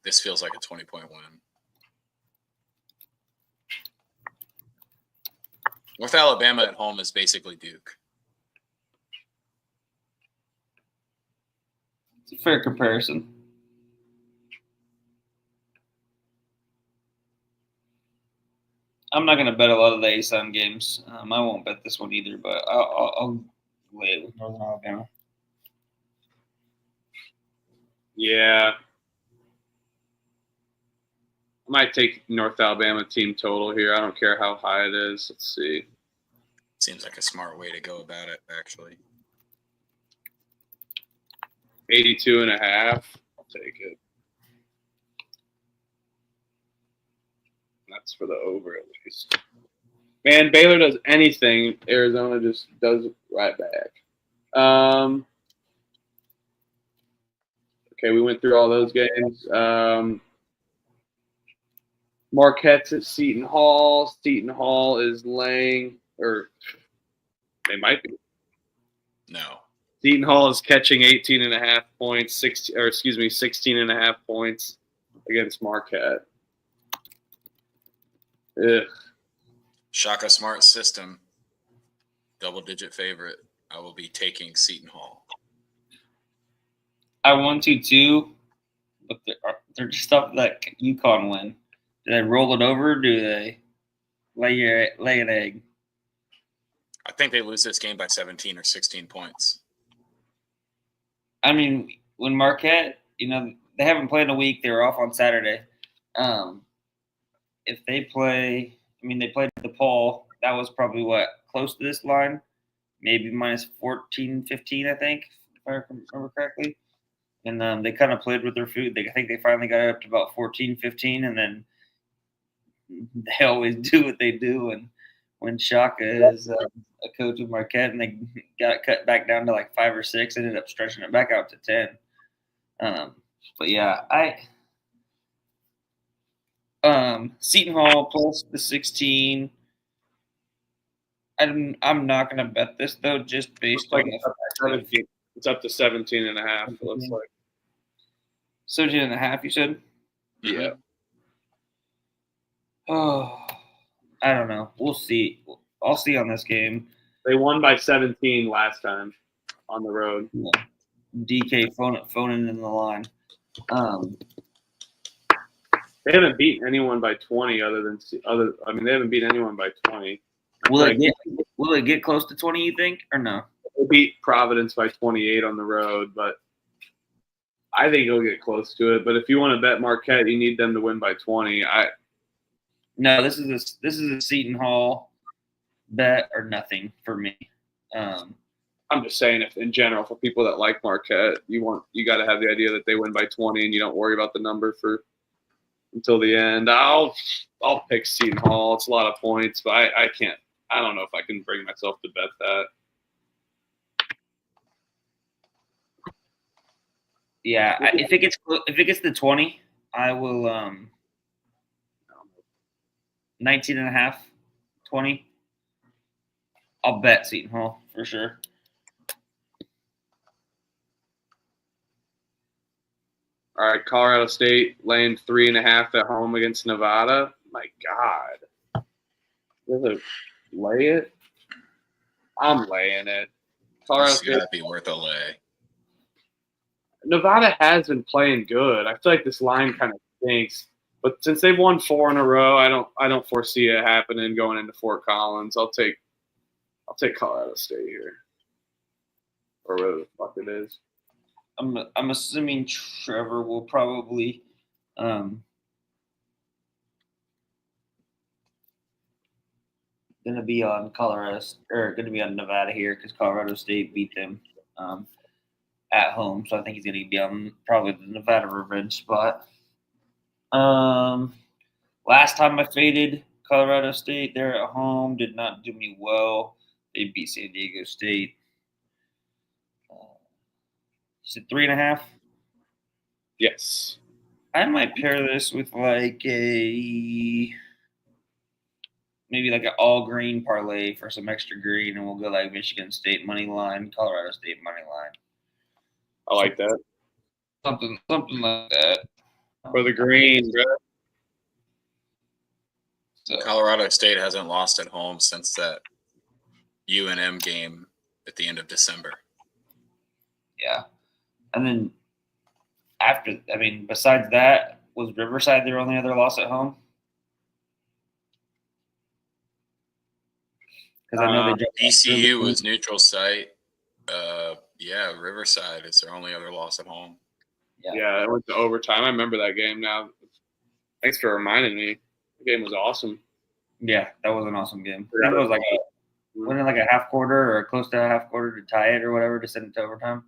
this feels like a 20-point win. North Alabama at home is basically Duke. It's a fair comparison. I'm not going to bet a lot of the ASUN games. I won't bet this one either, but I'll lay it with Northern Alabama. Yeah. I might take North Alabama team total here. I don't care how high it is. Let's see. Seems like a smart way to go about it, actually. 82.5. I'll take it. That's for the over at least. Man, Baylor does anything. Arizona just does it right back. Okay, we went through all those games. Marquette's at Seton Hall. Seton Hall is laying, or they might be. No. Seton Hall is catching 18.5 points, 16.5 points against Marquette. Ugh. Shaka Smart system. Double-digit favorite. I will be taking Seton Hall. I want to too, but they're just off that UConn win. Do they roll it over? Or do they lay an egg? I think they lose this game by 17 or 16 points. I mean, when Marquette, they haven't played in a week. They were off on Saturday. if they play, they played DePaul. That was probably close to this line, maybe minus 14, 15, I think, if I remember correctly. And they kind of played with their food. I think they finally got it up to about 14, 15, and then they always do what they do. And when Shaka is a coach of Marquette and they got cut back down to like 5 or 6, ended up stretching it back out to 10. But yeah, Seton Hall plus the 16. I'm not going to bet this though, just based on the fact that it's up to 17 and a half. It looks like 17 and a half. You said? Yeah. Oh, I don't know. We'll see. I'll see on this game. They won by 17 last time on the road. Yeah. DK phoning in the line. They haven't beaten anyone by 20 they haven't beaten anyone by 20. Will it get close to 20, you think, or no? They beat Providence by 28 on the road, but I think it'll get close to it. But if you want to bet Marquette, you need them to win by 20. No, this is a Seton Hall bet or nothing for me. I'm just saying, if in general, for people that like Marquette, you got to have the idea that they win by 20, and you don't worry about the number until the end. I'll pick Seton Hall. It's a lot of points, but I can't. I don't know if I can bring myself to bet that. Yeah, if it gets to 20, I will 19 and a half, 20. I'll bet Seton Hall for sure. All right, Colorado State laying 3.5 at home against Nevada. My God. Does it lay it? I'm laying it. Colorado It's State. gotta be worth a lay. Nevada has been playing good. I feel like this line kind of stinks. But since they've won 4 in a row, I don't foresee it happening going into Fort Collins. I'll take Colorado State here. Or whatever the fuck it is. I'm assuming Trevor will probably gonna be on Nevada here because Colorado State beat them at home, so I think he's gonna be on probably the Nevada revenge spot. Last time I faded Colorado State, they're at home, did not do me well. They beat San Diego State. You said 3.5? Yes. I might pair this with maybe like an all green parlay for some extra green, and we'll go like Michigan State money line, Colorado State money line. I like that. Something like that. For the green, bro. So, Colorado State hasn't lost at home since that UNM game at the end of December. yeah. And then besides that, was Riverside their only other loss at home? Because I know they dropped BCU was neutral site. Riverside is their only other loss at home. Yeah, it went to overtime. I remember that game now. Thanks for reminding me. The game was awesome. Yeah, that was an awesome game. I think it was wasn't it like a half quarter or close to a half quarter to tie it or whatever to send it to overtime?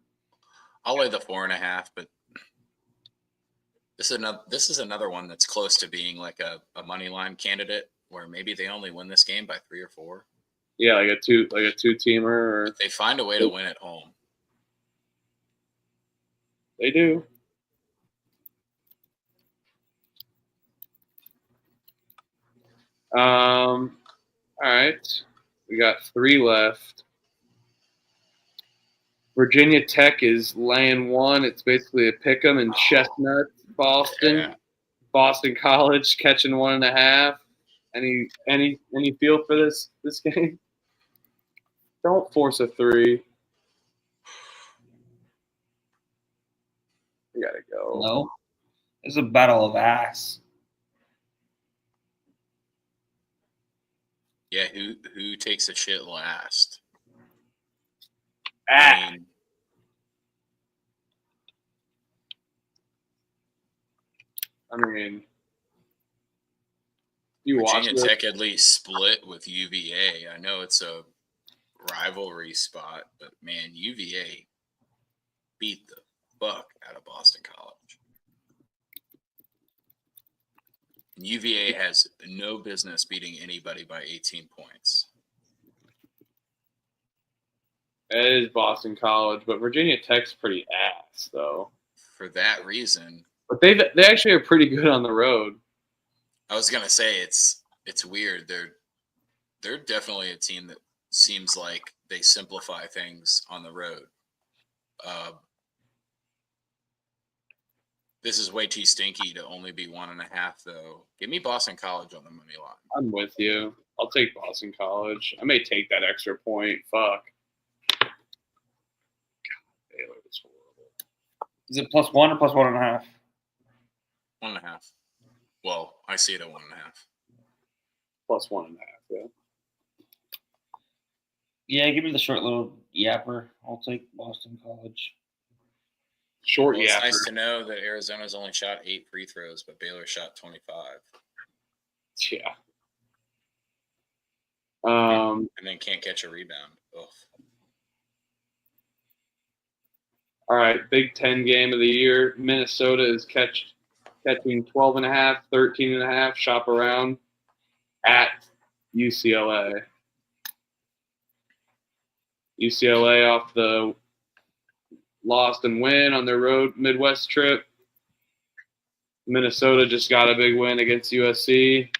I'll lay the 4.5, but this is another one that's close to being like a money line candidate where maybe they only win this game by 3 or 4. Yeah, like a two-teamer. Or They find a way to win at home. They do. All right. We got 3 left. Virginia Tech is laying 1. It's basically a pick 'em in Chestnut, Boston. Yeah. Boston College catching 1.5. Any feel for this game? Don't force a 3. You gotta go. No. It's a battle of ass. Yeah, who takes a shit last? Ah. I mean, You watched Virginia it? Tech at least split with UVA. I know it's a rivalry spot, but man, UVA beat the fuck out of Boston College. UVA has no business beating anybody by 18 points. It is Boston College, but Virginia Tech's pretty ass though. For that reason, But they actually are pretty good on the road. I was gonna say it's weird. They're definitely a team that seems like they simplify things on the road. This is way too stinky to only be 1.5, though. Give me Boston College on the money line. I'm with you. I'll take Boston College. I may take that extra point. Fuck. God, Baylor is horrible. Is it +1 or +1.5? 1.5. Well, I see it at 1.5. +1.5. Yeah. Yeah, give me the short little yapper. I'll take Boston College. Short Well, it's yapper. nice to know that Arizona's only shot 8 free throws, but Baylor shot 25. Yeah. And then can't catch a rebound. Ugh. All right, Big Ten game of the year. Minnesota is catching 12.5, 13.5. Shop around at UCLA. UCLA off the lost and win on their road Midwest trip. Minnesota just got a big win against USC.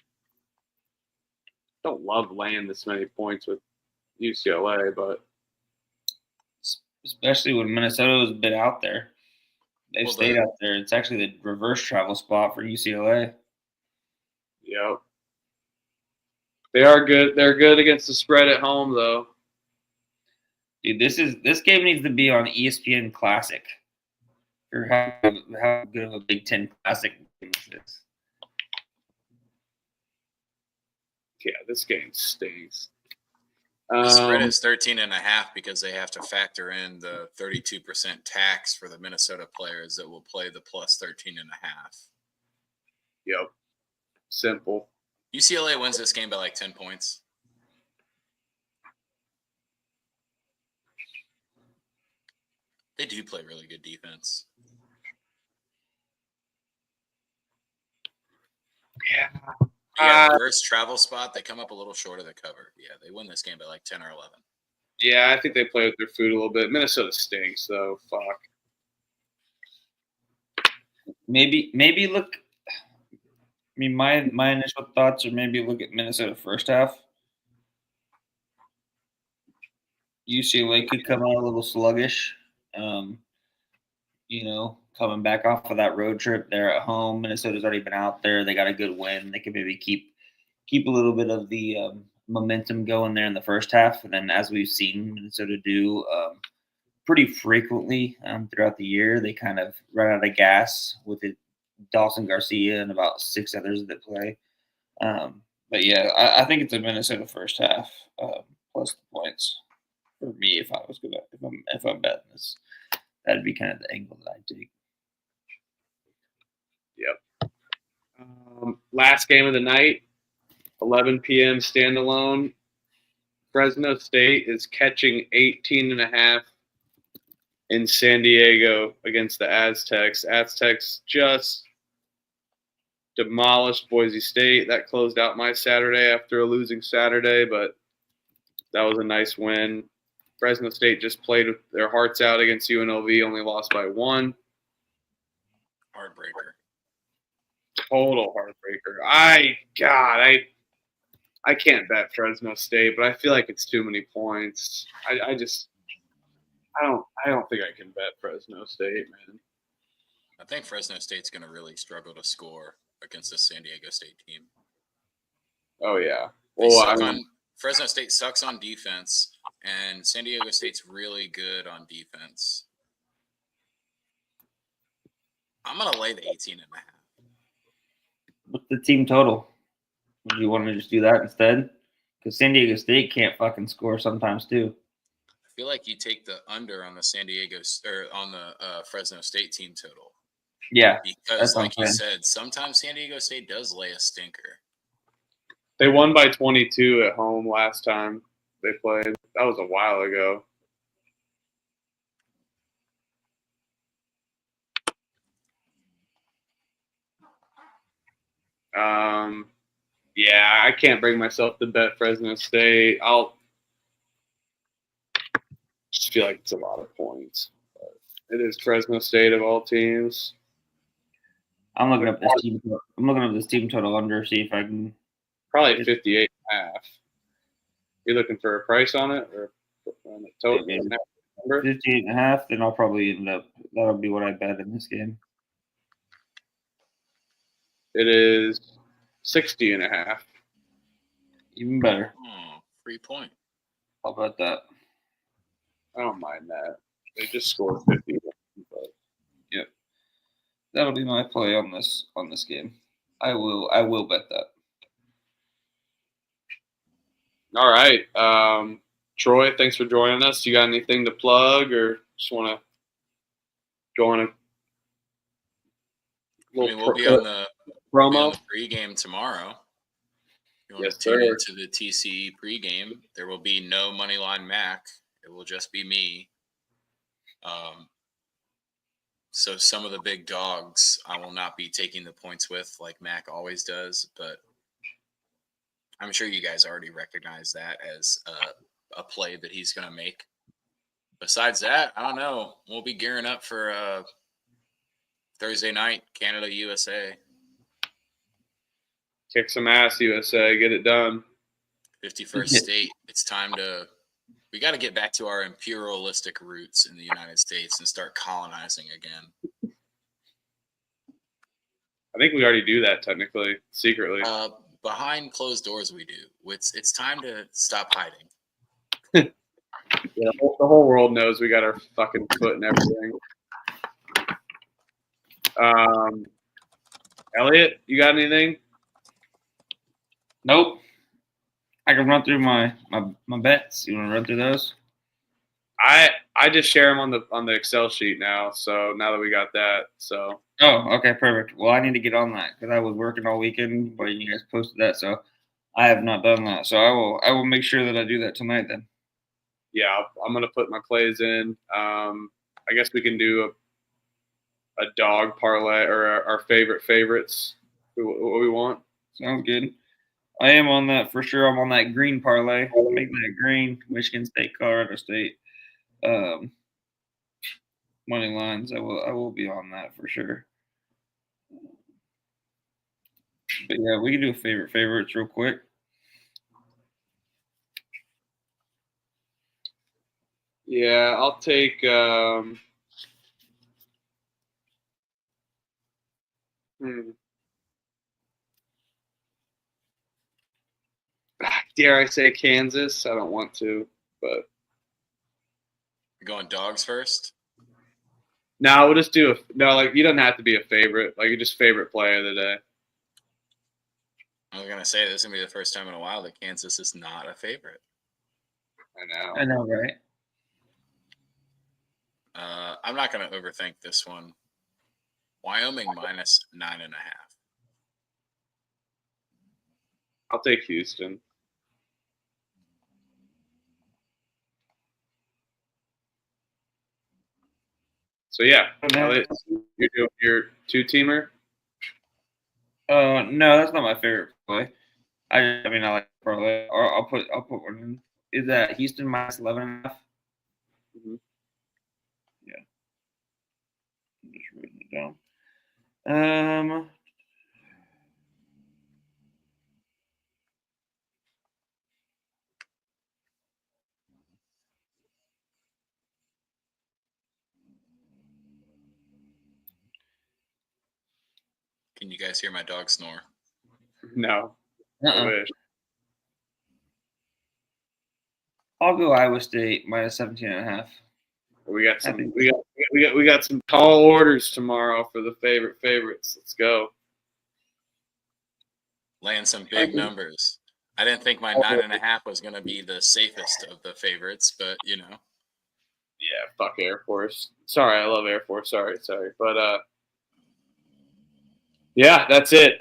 Don't love laying this many points with UCLA, but Especially when Minnesota was a bit out there. They've Well, stayed out there. It's actually the reverse travel spot for UCLA. yep. They are good. They're good against the spread at home, though. Dude, this game needs to be on ESPN Classic. For how good of a Big Ten Classic game this is. Yeah, this game stinks. The spread is 13.5 because they have to factor in the 32% tax for the Minnesota players that will play the plus 13.5. Yep. Simple. UCLA wins this game by like 10 points. They do play really good defense. Yeah. Yeah, reverse travel spot. They come up a little short of the cover. Yeah, they win this game by like 10 or 11. Yeah, I think they play with their food a little bit. Minnesota stinks, though. Fuck. Maybe look. I mean, my initial thoughts are maybe look at Minnesota first half. UCLA could come out a little sluggish. Coming back off of that road trip, they're at home. Minnesota's already been out there. They got a good win. They could maybe keep a little bit of the momentum going there in the first half. And then, as we've seen Minnesota do pretty frequently throughout the year, they kind of run out of gas with it. Dawson Garcia and about 6 others that play. But yeah, I think it's a Minnesota first half plus the points for me. If I'm betting this, that'd be kind of the angle that I'd take. Yep. Last game of the night, 11 p.m. standalone. Fresno State is catching 18.5 in San Diego against the Aztecs. Aztecs just demolished Boise State. That closed out my Saturday after a losing Saturday, but that was a nice win. Fresno State just played with their hearts out against UNLV, only lost by 1. Heartbreaker. Total heartbreaker. I can't bet Fresno State, but I feel like it's too many points. I don't think I can bet Fresno State, man. I think Fresno State's going to really struggle to score against the San Diego State team. Oh yeah. Fresno State sucks on defense, and San Diego State's really good on defense. I'm going to lay the 18.5. What's the team total? Do you want to just do that instead? Because San Diego State can't fucking score sometimes too. I feel like you take the under on the Fresno State team total. Yeah, because like you said, sometimes San Diego State does lay a stinker. They won by 22 at home last time they played. That was a while ago. Yeah, I can't bring myself to bet Fresno State. I'll just feel like it's a lot of points. But it is Fresno State of all teams. I'm looking up this team. I'm looking up this team total under. See if I can. Probably 58.5. You looking for a price on it or on the total? 58.5. Then I'll probably end up. That'll be what I bet in this game. It is 60.5. Even better. Oh, free point. How about that? I don't mind that. They just scored 50. But Yep. That'll be my play on this game. I will bet that. all right. Troy, thanks for joining us. You got anything to plug or just want to go on a little we'll be on the promo? Pregame tomorrow. You want Yes, to tune sir. into the TCE pregame. There will be no Moneyline Mac. It will just be me. So some of the big dogs I will not be taking the points with like Mac always does, but I'm sure you guys already recognize that as a play that he's going to make. Besides that, I don't know. We'll be gearing up for Thursday night, Canada, USA. Kick some ass, USA. Get it done. 51st state. It's time we got to get back to our imperialistic roots in the United States and start colonizing again. I think we already do that technically, secretly. Behind closed doors, we do. It's time to stop hiding. Yeah, the whole world knows we got our fucking foot in everything. Elliot, you got anything? Nope. I can run through my bets. You want to run through those? I just share them on the Excel sheet now. So now that we got that, so Oh, okay, perfect. Well, I need to get on that because I was working all weekend, but you guys posted that, so I have not done that. So I will make sure that I do that tonight then. yeah, I'm gonna put my plays in. I guess we can do a dog parlay or our favorites. What we want. Sounds good. I am on that for sure. I'm on that green parlay. Make that green. Michigan State, Colorado State. Money lines. I will be on that for sure. But yeah, we can do favorites real quick. Yeah, I'll take. Dare I say Kansas? I don't want to, but You're going dogs first? no, we'll just do like you don't have to be a favorite. Like you just favorite play of the day. I was going to say this is going to be the first time in a while that Kansas is not a favorite. I know, right? I'm not going to overthink this one. Wyoming minus 9.5. I'll take Houston. So yeah, Elliot, you're doing your two-teamer. No, that's not my favorite play. I mean I like parlay. Or I'll put one in. Is that Houston minus 11.5? Mm-hmm. Yeah. I'm just writing it down. Can you guys hear my dog snore? No, I wish. I'll go Iowa State minus 17.5. We got some. We got some tall orders tomorrow for the favorites. Let's go. Laying some big numbers. I didn't think my 9.5 was going to be the safest of the favorites, but you know. Yeah, fuck Air Force. Sorry, I love Air Force. Sorry, but yeah, that's it.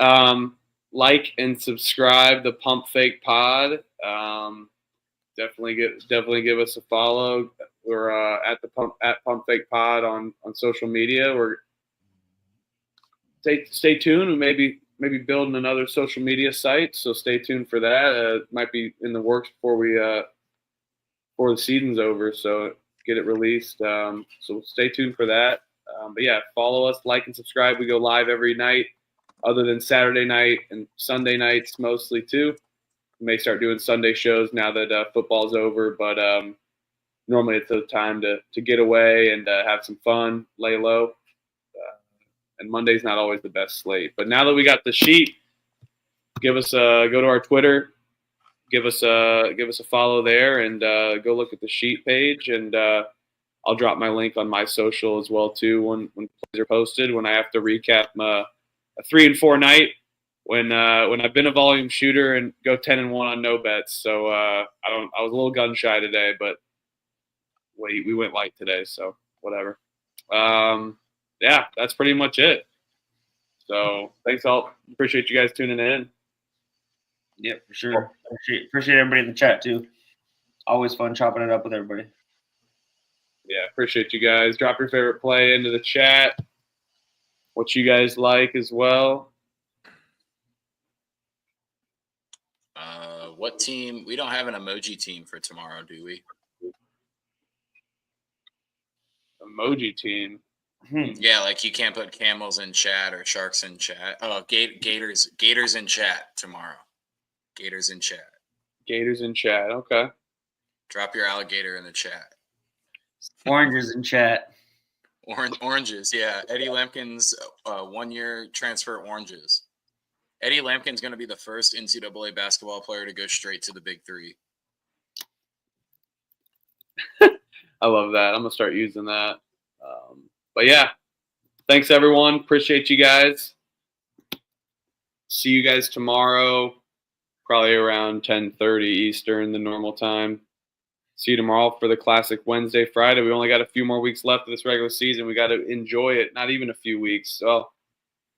like and subscribe the Pump Fake Pod. Definitely give us a follow. We're at Pump Fake Pod on social media. We're stay tuned. We may be building another social media site, so stay tuned for that. It might be in the works before the season's over, so get it released. So stay tuned for that. But yeah, follow us, like and subscribe. We go live every night, other than Saturday night and Sunday nights mostly too. We may start doing Sunday shows now that football's over, but normally it's a time to get away and have some fun, lay low. And Monday's not always the best slate. But now that we got the sheet, go to our Twitter, give us a follow there, and go look at the sheet page. And I'll drop my link on my social as well too when plays are posted. When I have to recap a 3-4 night, when I've been a volume shooter and go 10-1 on no bets. So I was a little gun shy today, but we went light today, so whatever. Yeah, that's pretty much it. So thanks all. Appreciate you guys tuning in. Yeah, for sure. Appreciate everybody in the chat too. Always fun chopping it up with everybody. Yeah, appreciate you guys. Drop your favorite play into the chat. What you guys like as well. What team? We don't have an emoji team for tomorrow, do we? Emoji team. Yeah, like you can't put camels in chat or sharks in chat. Oh, gators in chat tomorrow. Gators in chat. Gators in chat. Okay. Drop your alligator in the chat. Oranges in chat. Oranges, yeah. Eddie Lampkin's 1-year transfer oranges. Eddie Lampkin's going to be the first NCAA basketball player to go straight to the Big Three. I love that. I'm going to start using that. But yeah, thanks everyone. Appreciate you guys. See you guys tomorrow, probably around 10:30 Eastern, the normal time. See you tomorrow for the classic Wednesday, Friday. We only got a few more weeks left of this regular season. We got to enjoy it. Not even a few weeks. Well,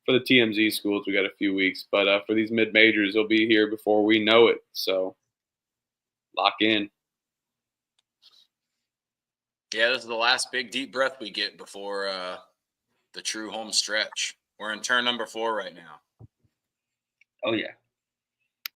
for the TMZ schools, we got a few weeks. But for these mid-majors, they'll be here before we know it. So lock in. Yeah, this is the last big deep breath we get before the true home stretch. We're in turn number 4 right now. Oh, yeah.